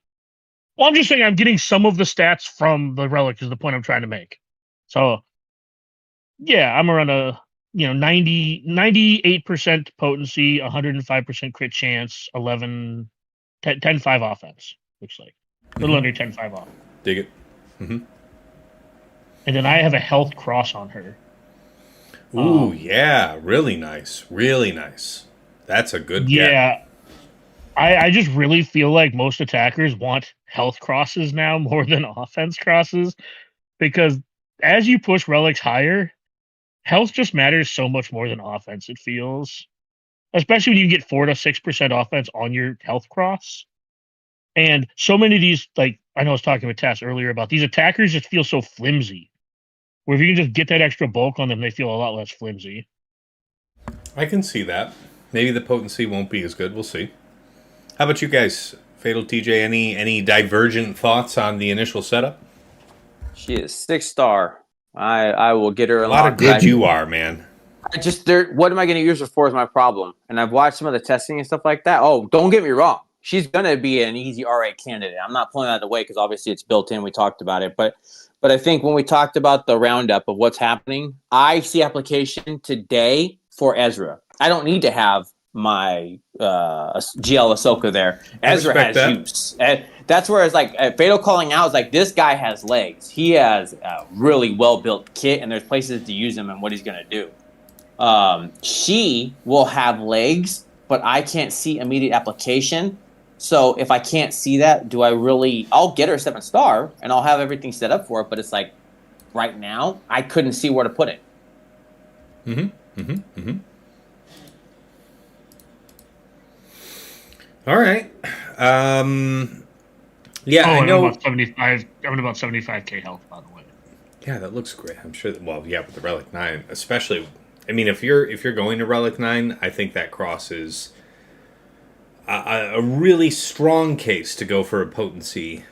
S2: Well, I'm just saying I'm getting some of the stats from the relic is the point I'm trying to make. So yeah, I'm around 98% potency, 105% crit chance, 10-5 offense, looks like. A little under 10-5 off.
S1: Dig it. Mm-hmm.
S2: And then I have a health cross on her.
S1: Ooh, yeah. Really nice. Really nice. That's a good get.
S2: Yeah. I just really feel like most attackers want health crosses now more than offense crosses. Because as you push relics higher, health just matters so much more than offense, it feels. Especially when you get 4 to 6% offense on your health cross. And so many of these, like, I know I was talking with Tess earlier about these attackers just feel so flimsy. Where if you can just get that extra bulk on them, they feel a lot less flimsy.
S1: I can see that. Maybe the potency won't be as good. We'll see. How about you guys? Fatal TJ, any divergent thoughts on the initial setup?
S3: She is 6-star. I will get her
S1: A lot of good you are, man.
S3: What am I going to use her for is my problem. And I've watched some of the testing and stuff like that. Oh, don't get me wrong. She's going to be an easy RA candidate. I'm not pulling that away because obviously it's built in. We talked about it. But I think when we talked about the roundup of what's happening, I see application today for Ezra. I don't need to have my GL Ahsoka there. Ezra has use. That's where it's like Fatal calling out is like, this guy has legs. He has a really well-built kit, and there's places to use him and what he's going to do. She will have legs, but I can't see immediate application. So if I can't see that, I'll get her 7-star and I'll have everything set up for it. But it's like right now, I couldn't see where to put it.
S1: All right. Yeah,
S2: I
S1: know.
S2: About 75. I'm about 75k health, by the way.
S1: Yeah, that looks great. I'm sure. Well, yeah, with the Relic 9, especially. I mean, if you're going to Relic 9, I think that crosses a really strong case to go for a potency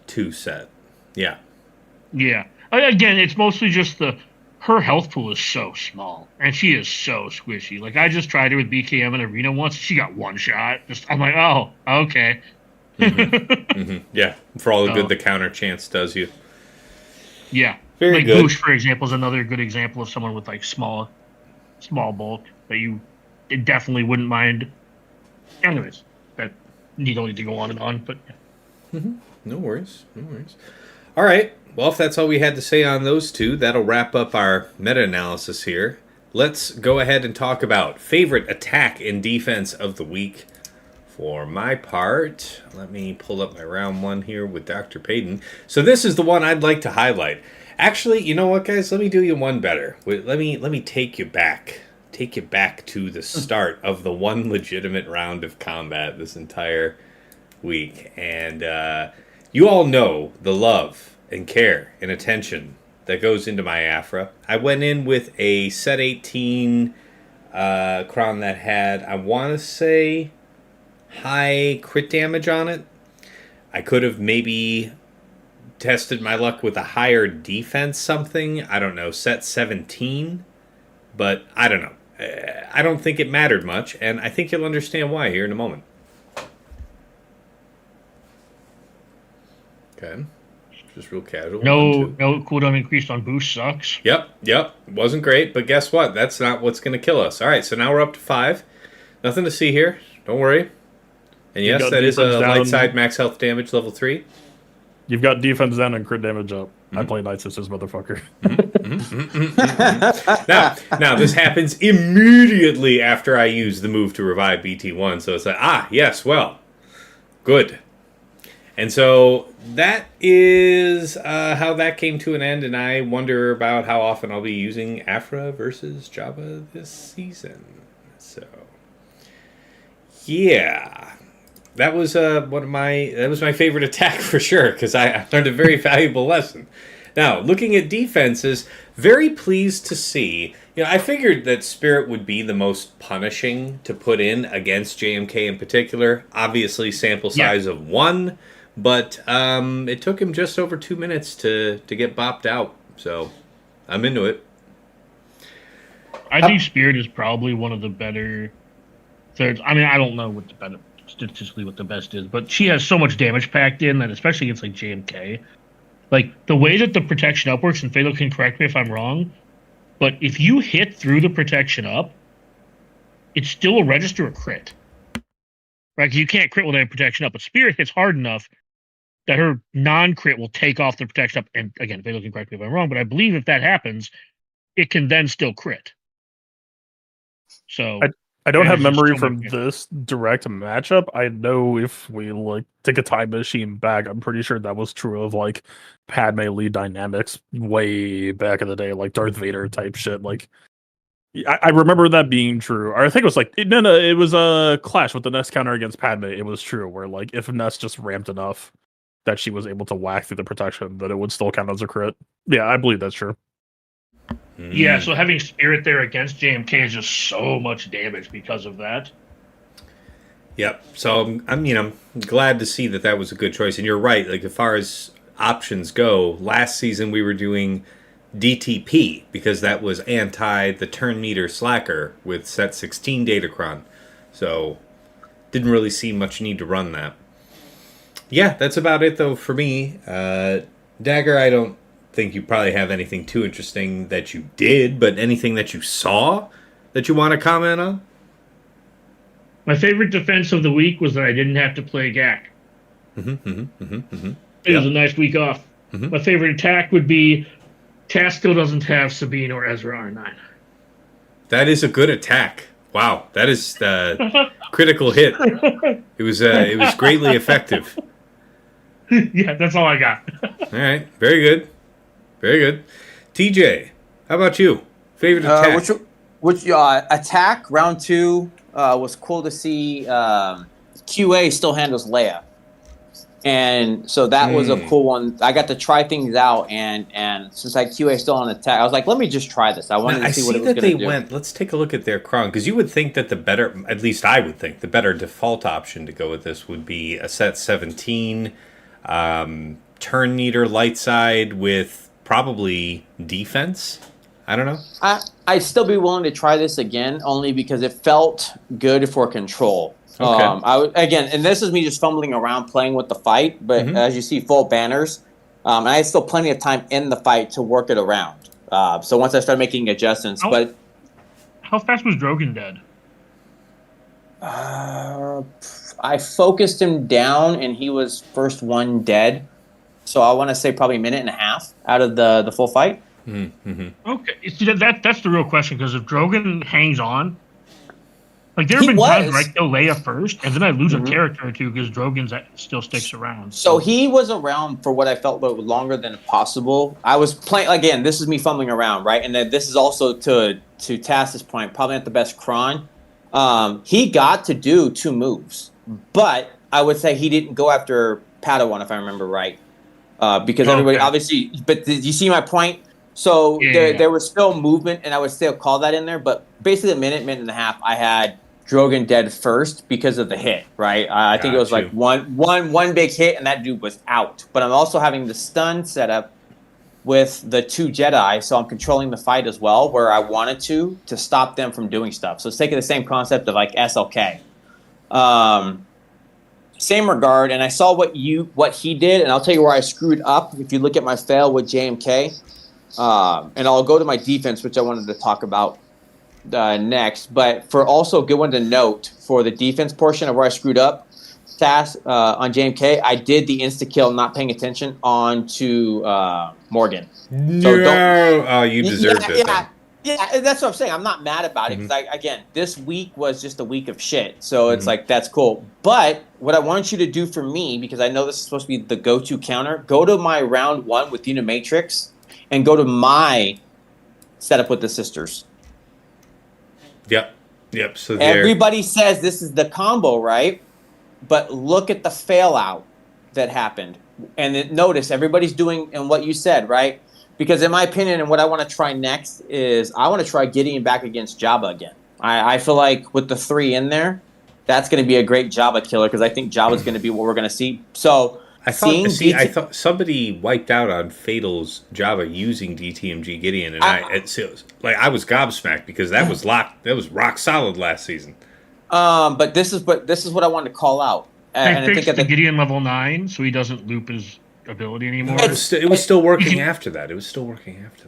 S1: 2 set. Yeah.
S2: Yeah. Again, it's mostly just her health pool is so small, and she is so squishy. Like, I just tried her with BKM in Arena once. She got one shot. I'm like, oh, okay. Mm-hmm.
S1: Yeah, for all the good the counter chance does you.
S2: Yeah.
S1: Very
S2: like
S1: good.
S2: Boosh, for example, is another good example of someone with, like, small bulk that you definitely wouldn't mind. Anyways, that you don't need to go on and on, but yeah.
S1: No worries. All right. Well, if that's all we had to say on those two, that'll wrap up our meta-analysis here. Let's go ahead and talk about favorite attack and defense of the week. For my part, let me pull up my round 1 here with Dr. Payton. So this is the one I'd like to highlight. Actually, you know what, guys? Let me do you one better. Let me take you back. Take you back to the start of the one legitimate round of combat this entire week. And you all know the love and care and attention that goes into my Afra. I went in with a set 18 Crown that had, I want to say, high crit damage on it. I could have maybe tested my luck with a higher defense something. I don't know, set 17. But I don't know. I don't think it mattered much, and I think you'll understand why here in a moment. Okay. Just real casual.
S2: No cooldown increase on boost sucks.
S1: Yep. Wasn't great, but guess what? That's not what's going to kill us. All right, so now we're up to 5. Nothing to see here. Don't worry. And yes, that is a light side max health damage level 3.
S4: You've got defense down and crit damage up. I play Night Sisters, motherfucker.
S1: Now, this happens immediately after I use the move to revive BT1. So it's like, yes, well, good. And so that is how that came to an end. And I wonder about how often I'll be using Afra versus Jabba this season. So, yeah. That was my favorite attack for sure, because I learned a very valuable lesson. Now, looking at defenses, very pleased to see. I figured that Spirit would be the most punishing to put in against JMK in particular. Obviously, sample size of 1, but it took him just over 2 minutes to get bopped out. So, I'm into it.
S2: I think Spirit is probably one of the better thirds. I mean, I don't know what statistically what the best is, but she has so much damage packed in that, especially against like JMK, like the way that the protection up works, and Phaedo can correct me if I'm wrong, but if you hit through the protection up, it still will register a crit. Right? You can't crit with a protection up, but Spirit hits hard enough that her non-crit will take off the protection up. And again, Phaedo can correct me if I'm wrong, but I believe if that happens, it can then still crit. So
S4: I don't have memory from this direct matchup. I know if we take a time machine back, I'm pretty sure that was true of like Padme lead dynamics way back in the day, like Darth Vader type shit. Like I remember that being true. Or I think it was it was a clash with the Nest counter against Padme. It was true where like if Nest just ramped enough that she was able to whack through the protection, that it would still count as a crit. Yeah, I believe that's true.
S2: Yeah, so having Spirit there against JMK is just so much damage because of that.
S1: Yep. So I'm glad to see that was a good choice. And you're right. Like as far as options go, last season we were doing DTP because that was anti the turn meter slacker with set 16 Datacron. So didn't really see much need to run that. Yeah, that's about it though for me. Dagger, I don't think you probably have anything too interesting that you did, but anything that you saw that you want to comment on?
S2: My favorite defense of the week was that I didn't have to play GAC. It was a nice week off. My favorite attack would be Task still doesn't have Sabine or Ezra R9.
S1: That is a good attack. Wow, that is critical hit. It was greatly effective.
S2: Yeah, that's all I got.
S1: All right, very good, very good. TJ, how about you? Favorite attack?
S3: Which attack round 2 was cool to see. QA still handles Leia, and so that was a cool one. I got to try things out, and since QA still on attack, I was like, let me just try this. I wanted to see what it was going to do.
S1: Let's take a look at their cron, because you would think that the better, at least I would think, the better default option to go with this would be a set 17 turn meter light side with probably defense. I don't know.
S3: I'd still be willing to try this again, only because it felt good for control.
S1: Okay.
S3: And this is me just fumbling around playing with the fight, but as you see, full banners, and I had still plenty of time in the fight to work it around. So once I started making adjustments,
S2: how fast was Drogon dead?
S3: I focused him down, and he was first one dead. So I want to say probably a minute and a half out of the full fight.
S2: Okay, see, that's the real question, because if Drogon hangs on, like there have been times where I kill Leia first, and then I lose a character or two because Drogon still sticks around.
S3: So he was around for what I felt was longer than possible. I was playing, again, this is me fumbling around, right? And then this is also to Tass's point, probably not the best cron. He got to do 2 moves, but I would say he didn't go after Padawan, if I remember right, because everybody obviously. But did you see my point? So there was still movement, and I would still call that in there. But basically, a minute and a half, I had Drogon dead first because of the hit, right? I think it was like one big hit, and that dude was out. But I'm also having the stun set up with the 2 Jedi, so I'm controlling the fight as well, where I wanted to stop them from doing stuff. So it's taking the same concept of like SLK. Same regard, and I saw what he did, and I'll tell you where I screwed up. If you look at my fail with JMK. And I'll go to my defense, which I wanted to talk about next. But for also a good one to note for the defense portion of where I screwed up, Sass on JMK, I did the insta-kill not paying attention on to Morgan.
S1: So you deserved it.
S3: Yeah, that's what I'm saying. I'm not mad about it because, again, this week was just a week of shit. So it's like, that's cool. But what I want you to do for me, because I know this is supposed to be the go-to counter, go to my round 1 with Unimatrix and go to my setup with the sisters.
S1: Yep. So
S3: everybody says this is the combo, right? But look at the fail out that happened. And then notice everybody's doing and what you said, right? Because in my opinion, and what I want to try next is I want to try Gideon back against Jabba again. I feel like with the 3 in there, that's going to be a great Jabba killer because I think Jabba's going to be what we're going to see. So
S1: I thought somebody wiped out on Fatal's Jabba using DTMG Gideon, and I was gobsmacked because that was rock solid last season.
S3: But this is what I wanted to call out.
S2: I fixed the Gideon level 9, so he doesn't loop his ability anymore.
S1: It was still working after that.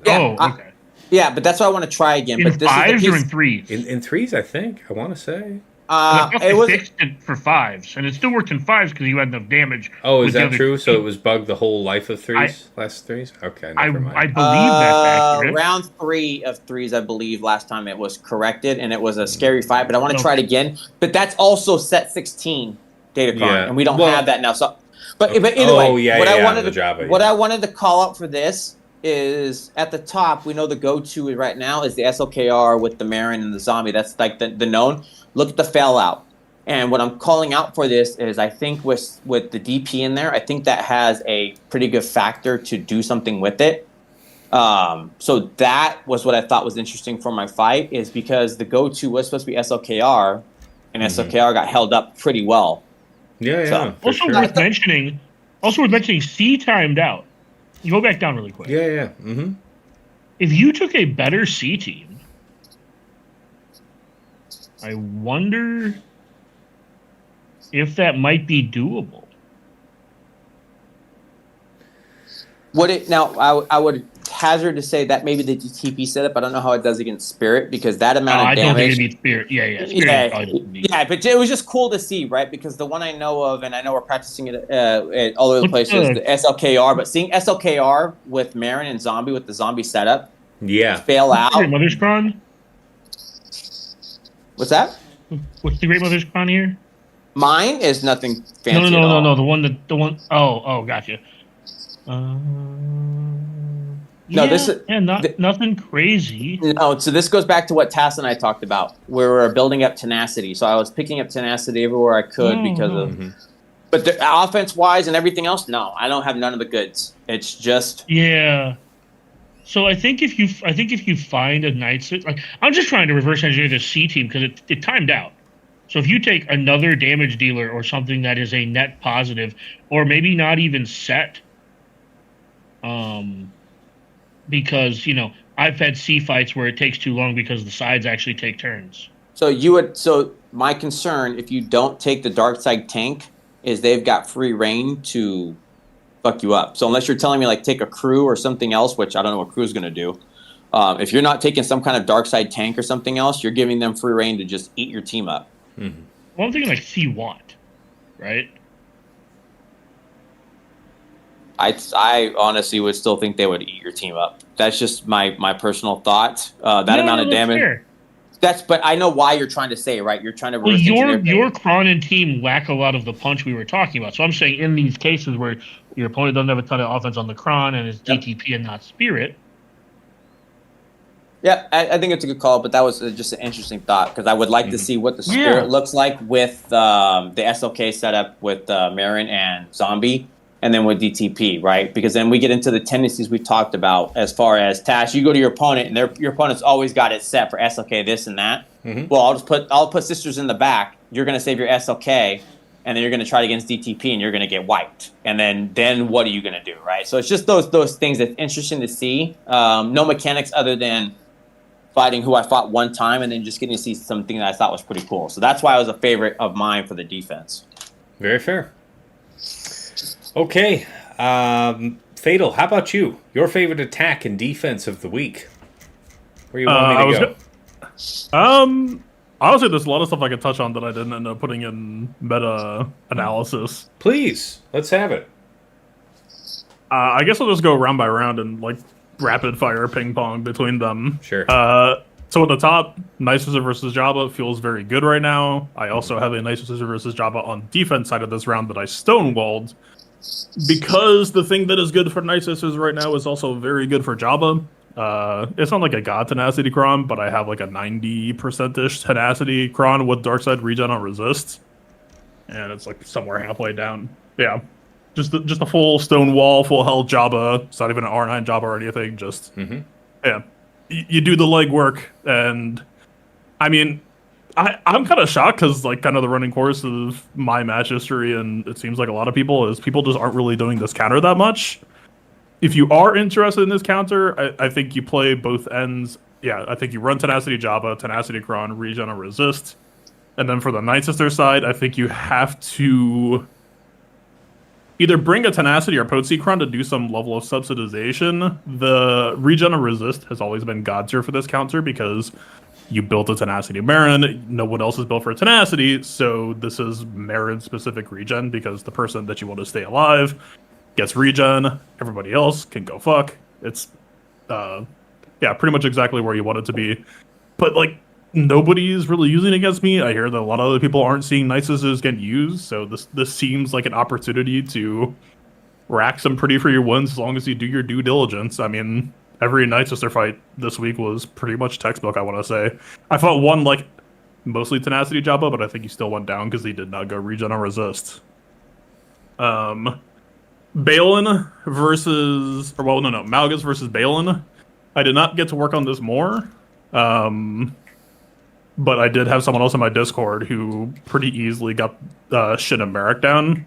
S2: Yeah, okay.
S3: Yeah, but that's what I want to try again.
S2: In
S3: but this
S2: 5s
S3: is the
S2: or in 3s?
S1: In 3s, I think. I want to say.
S2: It fixed it for 5s, and it still worked in 5s because you had enough damage.
S1: Oh, is that true? So it was bugged the whole life of 3s, last 3s? Okay, never mind.
S2: I believe that's accurate.
S3: Round 3 of 3s, I believe, last time it was corrected, and it was a scary fight, but I want to try it again. But that's also set 16 Datacron, and we don't have that now. So, but either way, what I wanted to call out for this is at the top, we know the go-to right now is the SLKR with the Marin and the zombie. That's like the known. Look at the fail out. And what I'm calling out for this is I think with the DP in there, I think that has a pretty good factor to do something with it. So that was what I thought was interesting for my fight, is because the go-to was supposed to be SLKR, and SLKR got held up pretty well.
S1: Yeah,
S3: So-
S1: for
S2: Also
S1: sure.
S2: worth mentioning. C timed out. You go back down really quick.
S1: Yeah. Mm-hmm.
S2: If you took a better C team, I wonder if that might be doable.
S3: Would it now? I would hazard to say that maybe the DTP setup. I don't know how it does against Spirit, because that amount of
S2: I don't think
S3: damage.
S2: it beats Spirit. Yeah. Spirit probably doesn't beat.
S3: Yeah, but it was just cool to see, right? Because the one I know of, and I know we're practicing it all over the place, is the SLKR. But seeing SLKR with Marin and Zombie with the zombie setup,
S1: Yeah.
S3: fail out.
S2: Great Mother's Cron?
S3: What's that?
S2: What's the Great Mother's Cron here?
S3: Mine is nothing fancy.
S2: No. The one. Oh, gotcha.
S3: No, this is
S2: nothing crazy.
S3: No, so this goes back to what Tass and I talked about, where we're building up tenacity. So I was picking up tenacity everywhere I could because of.
S1: Mm-hmm.
S3: But the offense wise and everything else, no, I don't have none of the goods. It's just
S2: So I think if you find a night, like, I'm just trying to reverse engineer the C team because it timed out. So if you take another damage dealer or something that is a net positive, or maybe not even set, because I've had C fights where it takes too long because the sides actually take turns.
S3: So my concern, if you don't take the dark side tank, is they've got free reign to fuck you up. So unless you're telling me, like, take a crew or something else, which I don't know what crew's going to do. If you're not taking some kind of dark side tank or something else, you're giving them free reign to just eat your team up.
S1: Mm-hmm.
S2: Well, I'm thinking like C1, right?
S3: I honestly would still think they would eat your team up. That's just my personal thought. Amount of damage.
S2: Fair.
S3: But I know why you're trying to say it, right? You're trying to.
S2: Well, your Cronin team lack a lot of the punch we were talking about. So I'm saying in these cases where your opponent doesn't have a ton of offense on the Cron and is DTP and not Spirit.
S3: Yeah, I think it's a good call, but that was just an interesting thought, because I would like to see what the Spirit looks like with the SLK setup with Marin and Zombie, and then with DTP, right? Because then we get into the tendencies we talked about as far as Tash. You go to your opponent, and your opponent's always got it set for SLK this and that. Mm-hmm. Well, I'll put Sisters in the back. You're going to save your SLK, and then you're going to try it against DTP, and you're going to get wiped. And then what are you going to do, right? So it's just those things that's interesting to see. No mechanics other than fighting who I fought one time, and then just getting to see something that I thought was pretty cool. So that's why it was a favorite of mine for the defense.
S1: Very fair. Okay. Fatal, how about you? Your favorite attack and defense of the week? Where you want me to go?
S4: Honestly, there's a lot of stuff I could touch on that I didn't end up putting in meta analysis.
S1: Please, let's have it.
S4: I guess I'll just go round by round and, like, rapid fire ping pong between them.
S1: Sure.
S4: So at the top, Nicer versus Jabba feels very good right now. I also have a Nicer versus Jabba on defense side of this round that I stonewalled, because the thing that is good for Nicer right now is also very good for Jabba. It's not like a god tenacity cron, but I have like a 90%-ish tenacity cron with dark side regen on resist, and it's like somewhere halfway down. Yeah. Just a full Stonewall, full health Jabba. It's not even an R9 Jabba or anything. Just, yeah. You do the legwork, and I mean, I'm kind of shocked because, like, kind of the running course of my match history, and it seems like a lot of people just aren't really doing this counter that much. If you are interested in this counter, I think you play both ends. Yeah, I think you run Tenacity Jabba, Tenacity Cron, regen and resist. And then for the Night Sister side, I think you have to either bring a Tenacity or Potency Cron to do some level of subsidization. The regen and resist has always been god tier for this counter because you built a Tenacity Marin. No one else is built for a Tenacity, so this is Marin-specific regen because the person that you want to stay alive gets regen. Everybody else can go fuck. It's, pretty much exactly where you want it to be. But, like, nobody's really using it against me. I hear that a lot of other people aren't seeing Night Sisters get used, so this seems like an opportunity to rack some pretty free wins as long as you do your due diligence. I mean, every Night Sister fight this week was pretty much textbook, I want to say. I fought one, like, mostly Tenacity Jabba, but I think he still went down because he did not go regen or resist. Balin versus, or well, no, Malgus versus Balin. I did not get to work on this more, but I did have someone else in my Discord who pretty easily got Shin and Merrick down,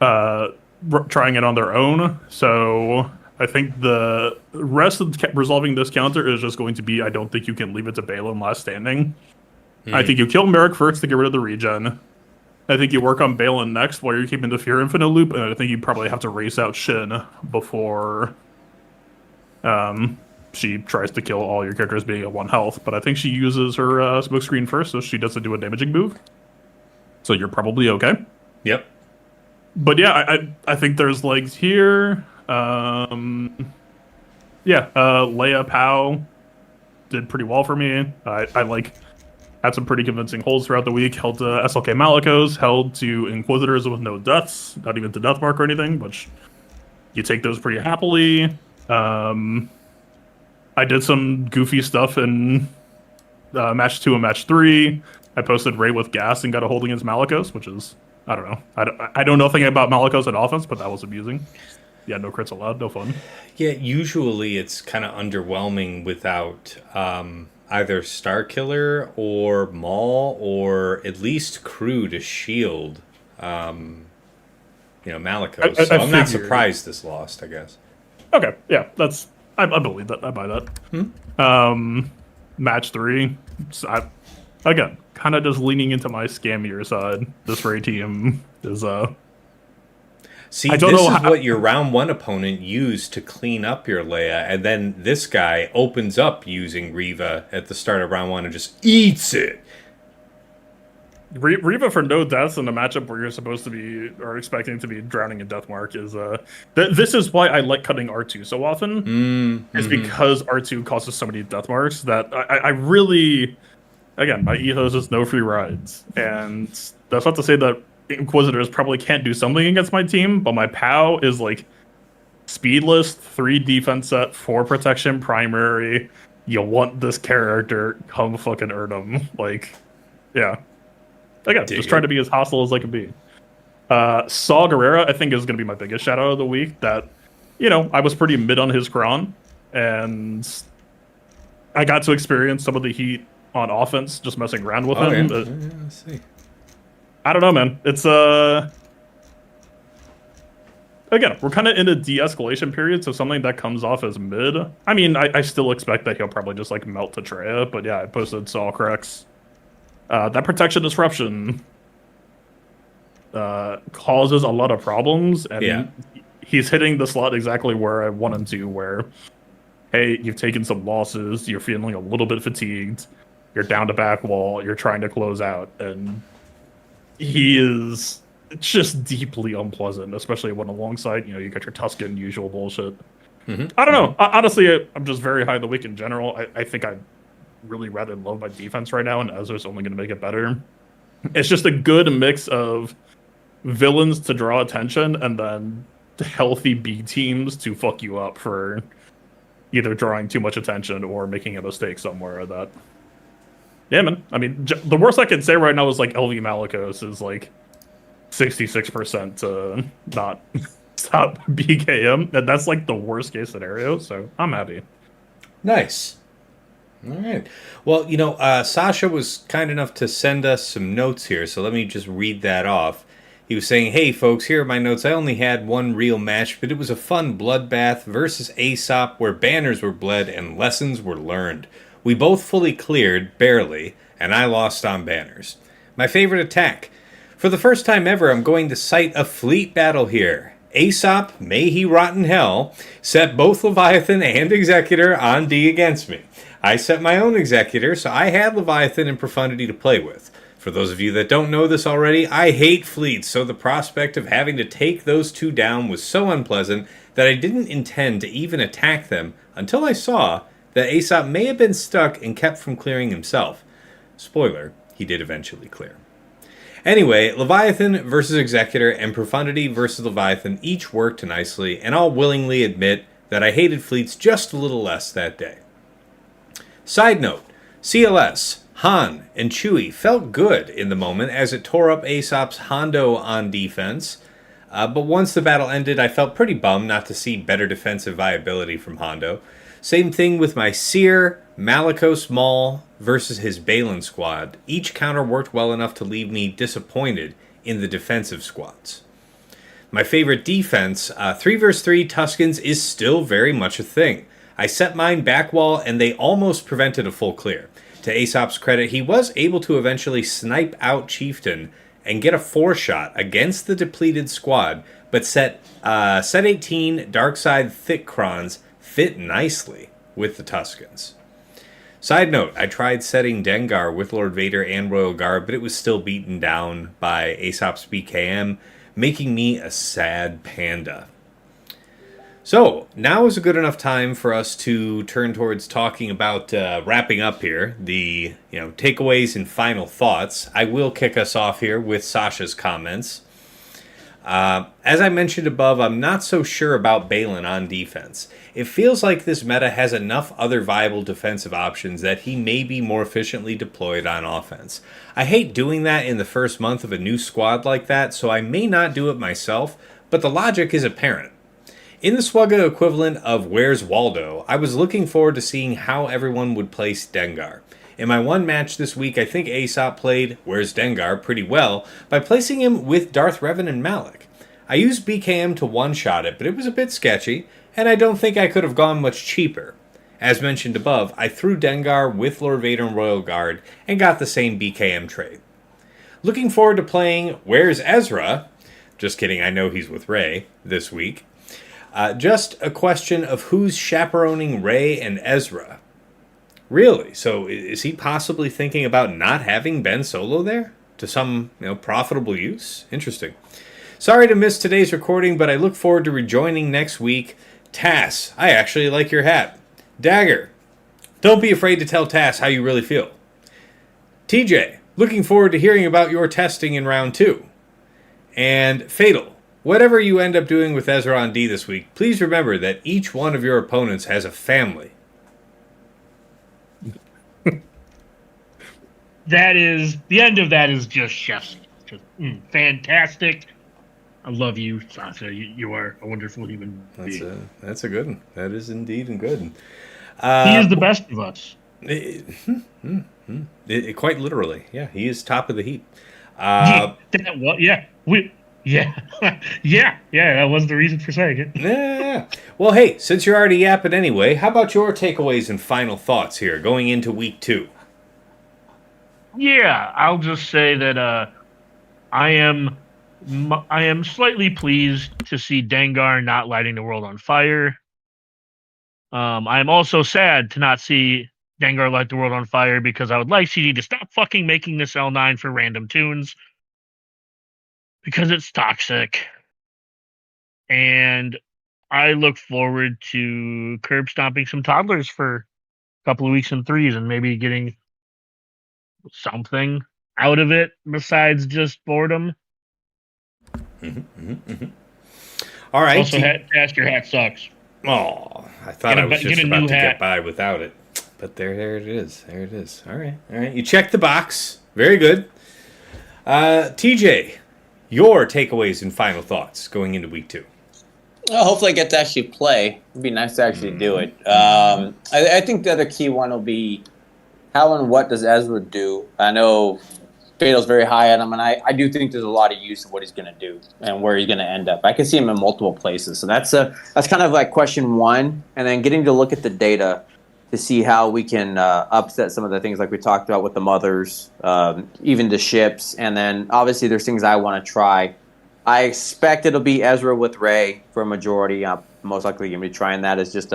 S4: trying it on their own. So I think the rest of resolving this counter is just going to be, I don't think you can leave it to Balin last standing. I think you kill Merrick first to get rid of the regen. I think you work on Balin next while you're keeping the Fear Infinite loop, and I think you probably have to race out Shin before she tries to kill all your characters being at 1 health. But I think she uses her smoke screen first, so she doesn't do a damaging move. So you're probably okay.
S1: Yep.
S4: But yeah, I think there's legs here. Leia Pow did pretty well for me. I had some pretty convincing holds throughout the week. Held to SLK Malicos, held to Inquisitors with no deaths, not even to death mark or anything, which you take those pretty happily. I did some goofy stuff in match 2 and match 3. I posted Ray with gas and got a hold against Malicos, which is, I don't know. I don't know anything about Malicos in offense, but that was amusing. Yeah, no crits allowed, no fun.
S1: Yeah, usually it's kind of underwhelming without either Starkiller or Maul or at least crew to shield, Malicos. So I'm not surprised this lost, I guess.
S4: Okay, yeah, I believe that. I buy that. Match 3, again, kind of just leaning into my scammier side. This Ray team is
S1: See, this is what your round 1 opponent used to clean up your Leia, and then this guy opens up using Reva at the start of round 1 and just eats it.
S4: Reva for no deaths in a matchup where you're supposed to be, or expecting to be drowning in Deathmark is, this is why I like cutting R2 so often, is because R2 causes so many Deathmarks that I really, again, my ethos is no free rides, and that's not to say that Inquisitors probably can't do something against my team, but my POW is like speedless, 3 defense set, 4 protection primary. You want this character, come fucking earn him. Like, yeah. Again, just trying to be as hostile as I can be. Saw Gerrera, I think, is going to be my biggest shout out of the week. That, I was pretty mid on his Kron, and I got to experience some of the heat on offense, just messing around with him.
S1: Yeah, let's see.
S4: I don't know, man. It's again, we're kind of in a de-escalation period, so something that comes off as mid. I mean, I still expect that he'll probably just like melt to Treya, but yeah, I posted Saw corrects. That protection disruption causes a lot of problems, and he's hitting the slot exactly where I want him to, where, hey, you've taken some losses, you're feeling a little bit fatigued, you're down to back wall, you're trying to close out, and he is just deeply unpleasant, especially when alongside, you got your Tuscan usual bullshit. I don't know. Honestly, I'm just very high in the week in general. I think I really rather love my defense right now, and Ezra's only going to make it better. It's just a good mix of villains to draw attention and then healthy B teams to fuck you up for either drawing too much attention or making a mistake somewhere. That, yeah, man. I mean, the worst I can say right now is like LV Malicos is like 66% to not stop BKM, and that's like the worst case scenario. So I'm happy.
S1: Nice. All right. Well, Sasha was kind enough to send us some notes here, so let me just read that off. He was saying, hey, folks, here are my notes. I only had one real match, but it was a fun bloodbath versus Aesop where banners were bled and lessons were learned. We both fully cleared, barely, and I lost on banners. My favorite attack. For the first time ever, I'm going to cite a fleet battle here. Aesop, may he rot in hell, set both Leviathan and Executor on D against me. I set my own Executor, so I had Leviathan and Profundity to play with. For those of you that don't know this already, I hate fleets, so the prospect of having to take those two down was so unpleasant that I didn't intend to even attack them until I saw that Aesop may have been stuck and kept from clearing himself. Spoiler, he did eventually clear. Anyway, Leviathan versus Executor and Profundity versus Leviathan each worked nicely, and I'll willingly admit that I hated fleets just a little less that day. Side note, CLS, Han, and Chewie felt good in the moment as it tore up Aesop's Hondo on defense. But once the battle ended, I felt pretty bummed not to see better defensive viability from Hondo. Same thing with my Seer, Malicos Maul versus his Balin squad. Each counter worked well enough to leave me disappointed in the defensive squads. My favorite defense, 3 vs 3 Tuskens, is still very much a thing. I set mine back wall and they almost prevented a full clear. To Aesop's credit, he was able to eventually snipe out Chieftain and get a 4-shot against the depleted squad, but set 18 Darkside Thick Crons fit nicely with the Tuskens. Side note, I tried setting Dengar with Lord Vader and Royal Guard, but it was still beaten down by Aesop's BKM, making me a sad panda. So, now is a good enough time for us to turn towards talking about wrapping up here, the takeaways and final thoughts. I will kick us off here with Sasha's comments. As I mentioned above, I'm not so sure about Balin on defense. It feels like this meta has enough other viable defensive options that he may be more efficiently deployed on offense. I hate doing that in the first month of a new squad like that, so I may not do it myself, but the logic is apparent. In the Swugga equivalent of Where's Waldo, I was looking forward to seeing how everyone would place Dengar. In my one match this week, I think Aesop played Where's Dengar pretty well by placing him with Darth Revan and Malak. I used BKM to one-shot it, but it was a bit sketchy, and I don't think I could have gone much cheaper. As mentioned above, I threw Dengar with Lord Vader and Royal Guard and got the same BKM trade. Looking forward to playing Where's Ezra? Just kidding, I know he's with Rey this week. Just a question of who's chaperoning Rey and Ezra. Really? So is he possibly thinking about not having Ben Solo there? To some profitable use? Interesting. Sorry to miss today's recording, but I look forward to rejoining next week. Tass, I actually like your hat. Dagger, don't be afraid to tell Tass how you really feel. TJ, looking forward to hearing about your testing in round 2. And Fatal, whatever you end up doing with Ezra on D this week, please remember that each one of your opponents has a family.
S2: That is, the end of that is just chef's. Just fantastic. I love you, Sasha. You are a wonderful human being.
S1: That's a good one. That is indeed a good one.
S2: He is the best of us.
S1: Quite literally. Yeah, he is top of the heap.
S2: Yeah, that was the reason for saying it.
S1: Yeah. Well, hey, since you're already yapping anyway, how about your takeaways and final thoughts here going into week 2?
S2: Yeah, I'll just say that I am slightly pleased to see Dengar not lighting the world on fire. I am also sad to not see Dengar light the world on fire because I would like CD to stop fucking making this L9 for random tunes because it's toxic. And I look forward to curb stomping some toddlers for a couple of weeks in 3s and maybe getting something out of it besides just boredom.
S1: All right.
S2: Also, Task, your hat sucks.
S1: Oh, I thought I was just about to get by without it. But there it is. There it is. All right. You checked the box. Very good. TJ, your takeaways and final thoughts going into week 2.
S3: Well, hopefully I get to actually play. It'd be nice to actually do it. I think the other key one will be how and what does Ezra do? I know Fatal's very high on him, and I do think there's a lot of use of what he's going to do and where he's going to end up. I can see him in multiple places. So that's kind of like question 1, and then getting to look at the data to see how we can upset some of the things like we talked about with the mothers, even the ships, and then obviously there's things I want to try. I expect it'll be Ezra with Rey for a majority. I'm most likely going to be trying that as just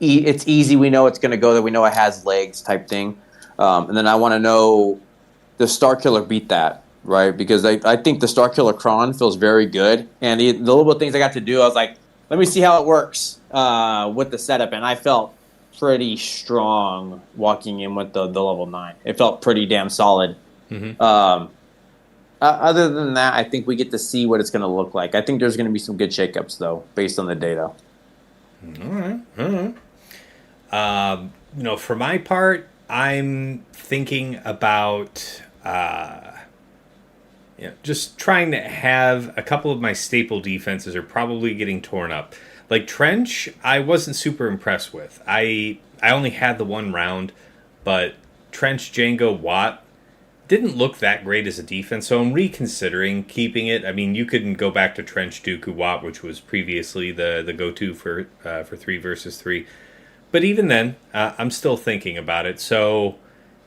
S3: it's easy. We know it's going to go there. We know it has legs type thing. And then I want to know, does Starkiller beat that, right? Because I think the Starkiller Kron feels very good. And the little things I got to do, I was like, let me see how it works with the setup. And I felt pretty strong walking in with the level 9. It felt pretty damn solid. Mm-hmm. Other than that, I think we get to see what it's going to look like. I think there's going to be some good shakeups, though, based on the data.
S1: All right. For my part, I'm thinking about just trying to have a couple of my staple defenses are probably getting torn up. Like Trench, I wasn't super impressed with. I only had the one round, but Trench, Django, Watt didn't look that great as a defense, so I'm reconsidering keeping it. I mean, you couldn't go back to Trench, Dooku, Watt, which was previously the go-to for 3 versus 3. But even then, I'm still thinking about it. So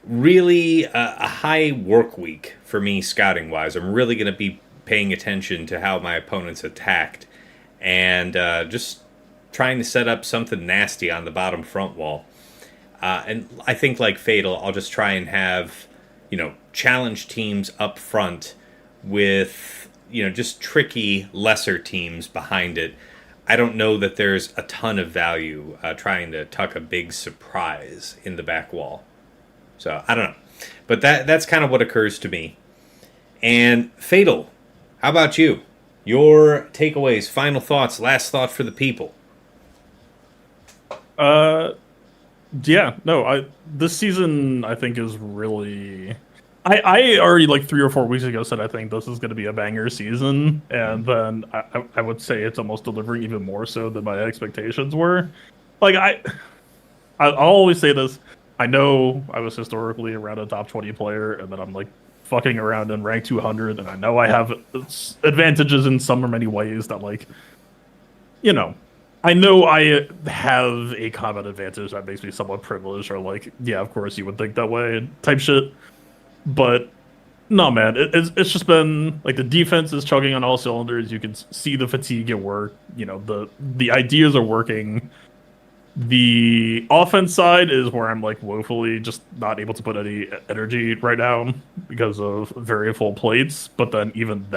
S1: really a high work week for me scouting-wise. I'm really going to be paying attention to how my opponents attacked and just trying to set up something nasty on the bottom front wall. And I think like Fatal, I'll just try and have, challenge teams up front with, just tricky, lesser teams behind it. I don't know that there's a ton of value trying to tuck a big surprise in the back wall. So, I don't know. But that's kind of what occurs to me. And Fatal, how about you? Your takeaways, final thoughts, last thought for the people.
S4: This season I think is really. I already like 3 or 4 weeks ago said I think this is going to be a banger season, and then I would say it's almost delivering even more so than my expectations were. Like I'll always say this. I know I was historically around a top 20 player, and then I'm like fucking around in rank 200, and I know I have advantages in some or many ways that I know I have a combat advantage that makes me somewhat privileged, or of course you would think that way type shit. But no, man, it's just been like the defense is chugging on all cylinders. You can see the fatigue at work. The ideas are working. The offense side is where I'm like woefully just not able to put any energy right now because of very full plates. But then even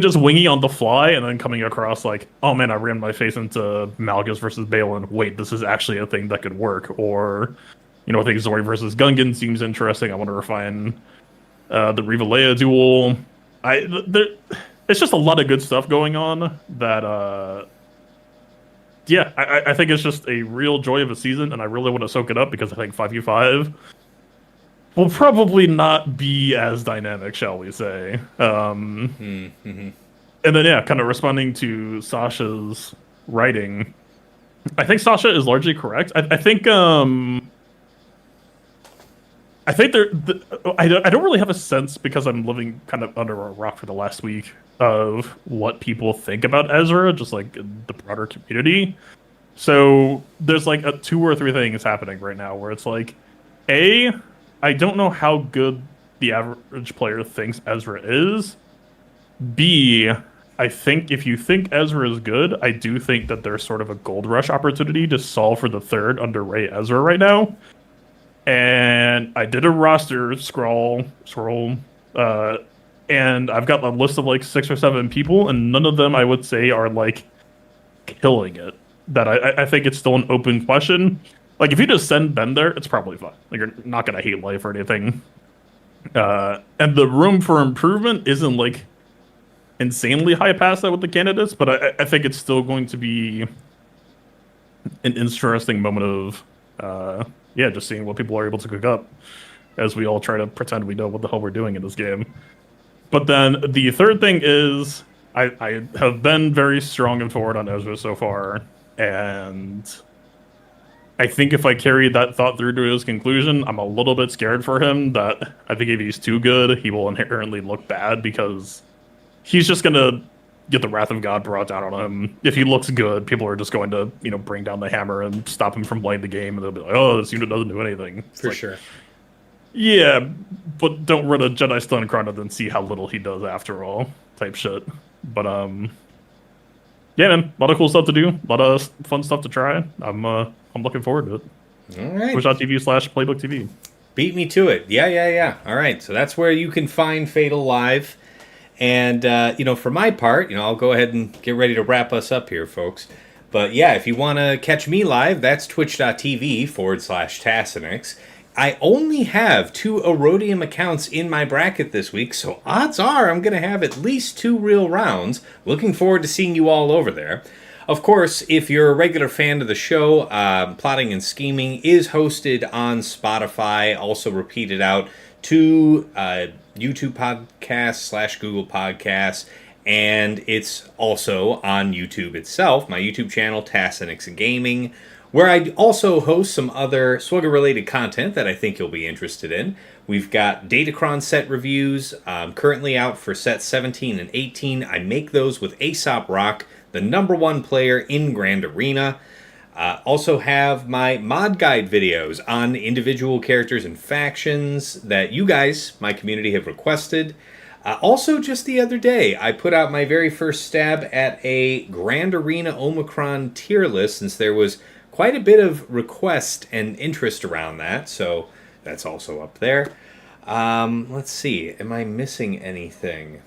S4: just winging on the fly and then coming across like, oh man, I ran my face into Malgus versus Balin. Wait, this is actually a thing that could work. Or, I think Zori versus Gungan seems interesting. I want to refine the Reva Leia duel. It's just a lot of good stuff going on that, I think it's just a real joy of a season, and I really want to soak it up because I think 5v5 will probably not be as dynamic, shall we say. And then, kind of responding to Sasha's writing, I think Sasha is largely correct. I think I don't really have a sense because I'm living kind of under a rock for the last week of what people think about Ezra, just like the broader community. So there's like 2 or 3 things happening right now where it's like, A, I don't know how good the average player thinks Ezra is. B, I think if you think Ezra is good, I do think that there's sort of a gold rush opportunity to solve for the third under Ray Ezra right now. And I did a roster scroll, and I've got a list of like 6 or 7 people, and none of them I would say are like killing it. That I think it's still an open question. Like if you just send them there, it's probably fine. Like you're not gonna hate life or anything. And the room for improvement isn't like insanely high past that with the candidates, but I think it's still going to be an interesting moment of just seeing what people are able to cook up as we all try to pretend we know what the hell we're doing in this game. But then the third thing is I have been very strong and forward on Ezra so far, and I think if I carry that thought through to his conclusion, I'm a little bit scared for him that I think if he's too good, he will inherently look bad because he's just going to get the wrath of God brought down on him. If he looks good, people are just going to, bring down the hammer and stop him from playing the game, and they'll be like, oh, this unit doesn't do anything.
S1: For sure.
S4: Yeah, but don't run a Jedi Stun Chrono and see how little he does after all, type shit. But, yeah, man, a lot of cool stuff to do, a lot of fun stuff to try. I'm looking forward to it.
S1: All right.
S4: Twitch.tv/Playbook TV.
S1: Beat me to it. Yeah. All right, so that's where you can find Fatal Live. And, for my part, I'll go ahead and get ready to wrap us up here, folks. But, yeah, if you want to catch me live, that's twitch.tv/Tassinix. I only have 2 Erodium accounts in my bracket this week, so odds are I'm going to have at least 2 real rounds. Looking forward to seeing you all over there. Of course, if you're a regular fan of the show, Plotting and Scheming is hosted on Spotify, also repeated out 2 YouTube podcasts / Google Podcasts, and it's also on YouTube itself, my YouTube channel, Tassinix Gaming, where I also host some other Swugger-related content that I think you'll be interested in. We've got Datacron set reviews currently out for sets 17 and 18. I make those with Aesop Rock, the #1 player in Grand Arena. Also have my mod guide videos on individual characters and factions that you guys, my community, have requested. Also, just the other day, I put out my very first stab at a Grand Arena Omicron tier list, since there was quite a bit of request and interest around that, so that's also up there. Let's see, am I missing anything?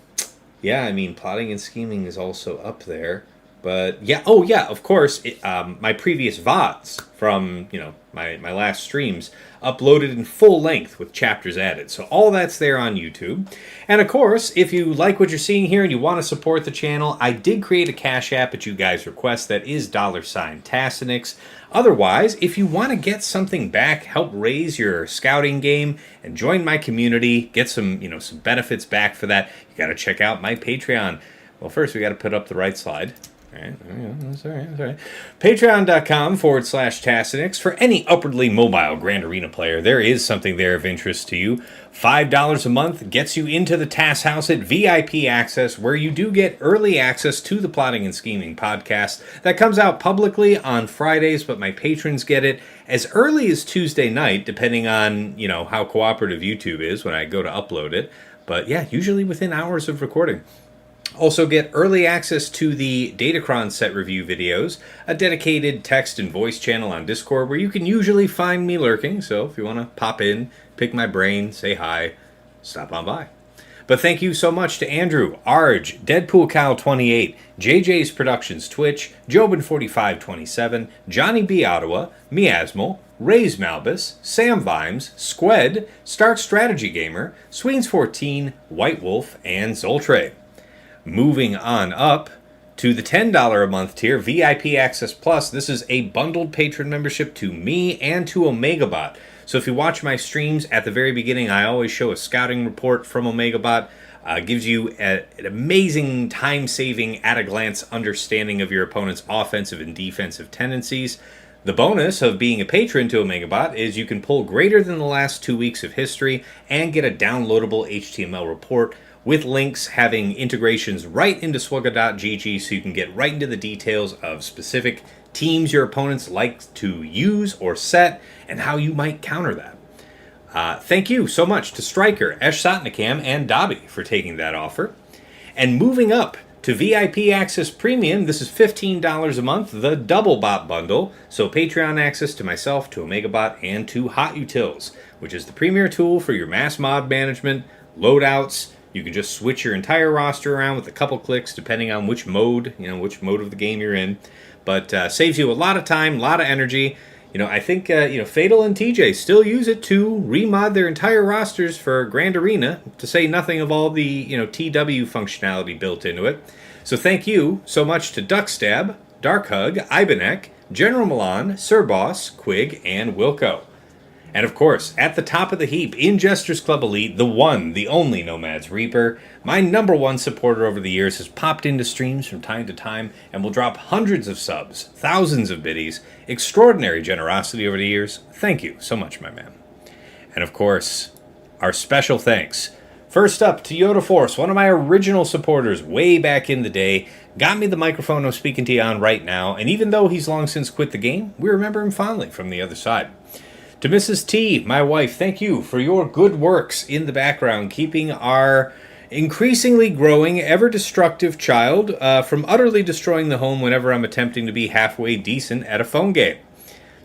S1: Yeah, I mean, Plotting and Scheming is also up there. But yeah, oh yeah, of course, my previous VODs from, my last streams uploaded in full length with chapters added. So all that's there on YouTube. And of course, if you like what you're seeing here and you want to support the channel, I did create a Cash App at you guys' request that is $Tassinix. Otherwise, if you want to get something back, help raise your scouting game, and join my community, get some, some benefits back for that, you got to check out my Patreon. Well, first we got to put up the right slide. All right, that's all right. Patreon.com/Tassinix. For any upwardly mobile Grand Arena player, there is something there of interest to you. $5 a month gets you into the Tass House at VIP access, where you do get early access to the Plotting and Scheming podcast that comes out publicly on Fridays, but my patrons get it as early as Tuesday night, depending on, how cooperative YouTube is when I go to upload it. But yeah, usually within hours of recording. Also get early access to the Datacron set review videos, a dedicated text and voice channel on Discord where you can usually find me lurking, so if you want to pop in, pick my brain, say hi, stop on by. But thank you so much to Andrew, Arj, Deadpool Cow 28, JJ's Productions Twitch, Jobin4527, Johnny B. Ottawa, Miasmal, Ray's Malbus, Sam Vimes, Squed, Stark Strategy Gamer, Sweens14, White Wolf, and Zoltre. Moving on up to the $10 a month tier, VIP Access Plus. This is a bundled patron membership to me and to OmegaBot. So if you watch my streams at the very beginning, I always show a scouting report from OmegaBot. Gives you an amazing time-saving, at-a-glance understanding of your opponent's offensive and defensive tendencies. The bonus of being a patron to OmegaBot is you can pull greater than the last 2 weeks of history and get a downloadable HTML report with links having integrations right into swugga.gg, so you can get right into the details of specific teams your opponents like to use or set and how you might counter that. Thank you so much to Stryker, Esh Sotnikam, and Dobby for taking that offer. And moving up to VIP Access Premium, this is $15 a month, the Double Bot Bundle. So Patreon access to myself, to OmegaBot, and to Hot Utils, which is the premier tool for your mass mod management, loadouts. You can just switch your entire roster around with a couple clicks depending on which mode, which mode of the game you're in. But saves you a lot of time, a lot of energy. I think, Fatal and TJ still use it to remod their entire rosters for Grand Arena, to say nothing of all the, TW functionality built into it. So thank you so much to Duckstab, Darkhug, Ibenek, General Milan, Sir Boss, Quig, and Wilco. And of course, at the top of the heap, in Jester's Club Elite, the one, the only Nomad's Reaper, my #1 supporter over the years, has popped into streams from time to time and will drop hundreds of subs, thousands of biddies, extraordinary generosity over the years. Thank you so much, my man. And of course, our special thanks. First up, to Yoda Force, one of my original supporters way back in the day, got me the microphone I'm speaking to you on right now, and even though he's long since quit the game, we remember him fondly from the other side. To Mrs. T, my wife, thank you for your good works in the background, keeping our increasingly growing, ever-destructive child from utterly destroying the home whenever I'm attempting to be halfway decent at a phone game.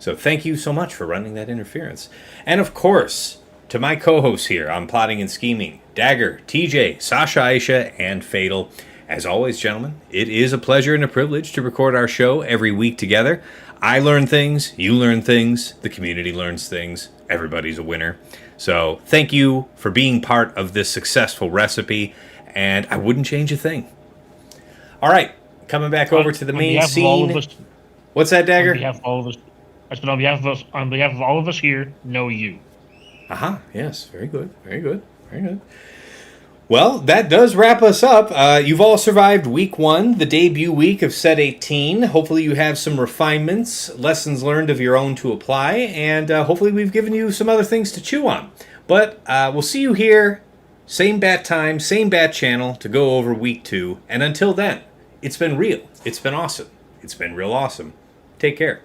S1: So thank you so much for running that interference. And of course, to my co-hosts here on Plotting and Scheming, Dagger, TJ, Sasha Aisha, and Fatal. As always, gentlemen, it is a pleasure and a privilege to record our show every week together. I learn things, you learn things, the community learns things, everybody's a winner. So thank you for being part of this successful recipe, and I wouldn't change a thing. All right, coming back over to the main scene. What's that, Dagger?
S2: On behalf of all of us, I said on behalf of all of us here, know you.
S1: Aha, yes, very good, very good, very good. Well, that does wrap us up. You've all survived week 1, the debut week of Set 18. Hopefully you have some refinements, lessons learned of your own to apply, and hopefully we've given you some other things to chew on. But we'll see you here, same bat time, same bat channel, to go over week 2. And until then, it's been real. It's been awesome. It's been real awesome. Take care.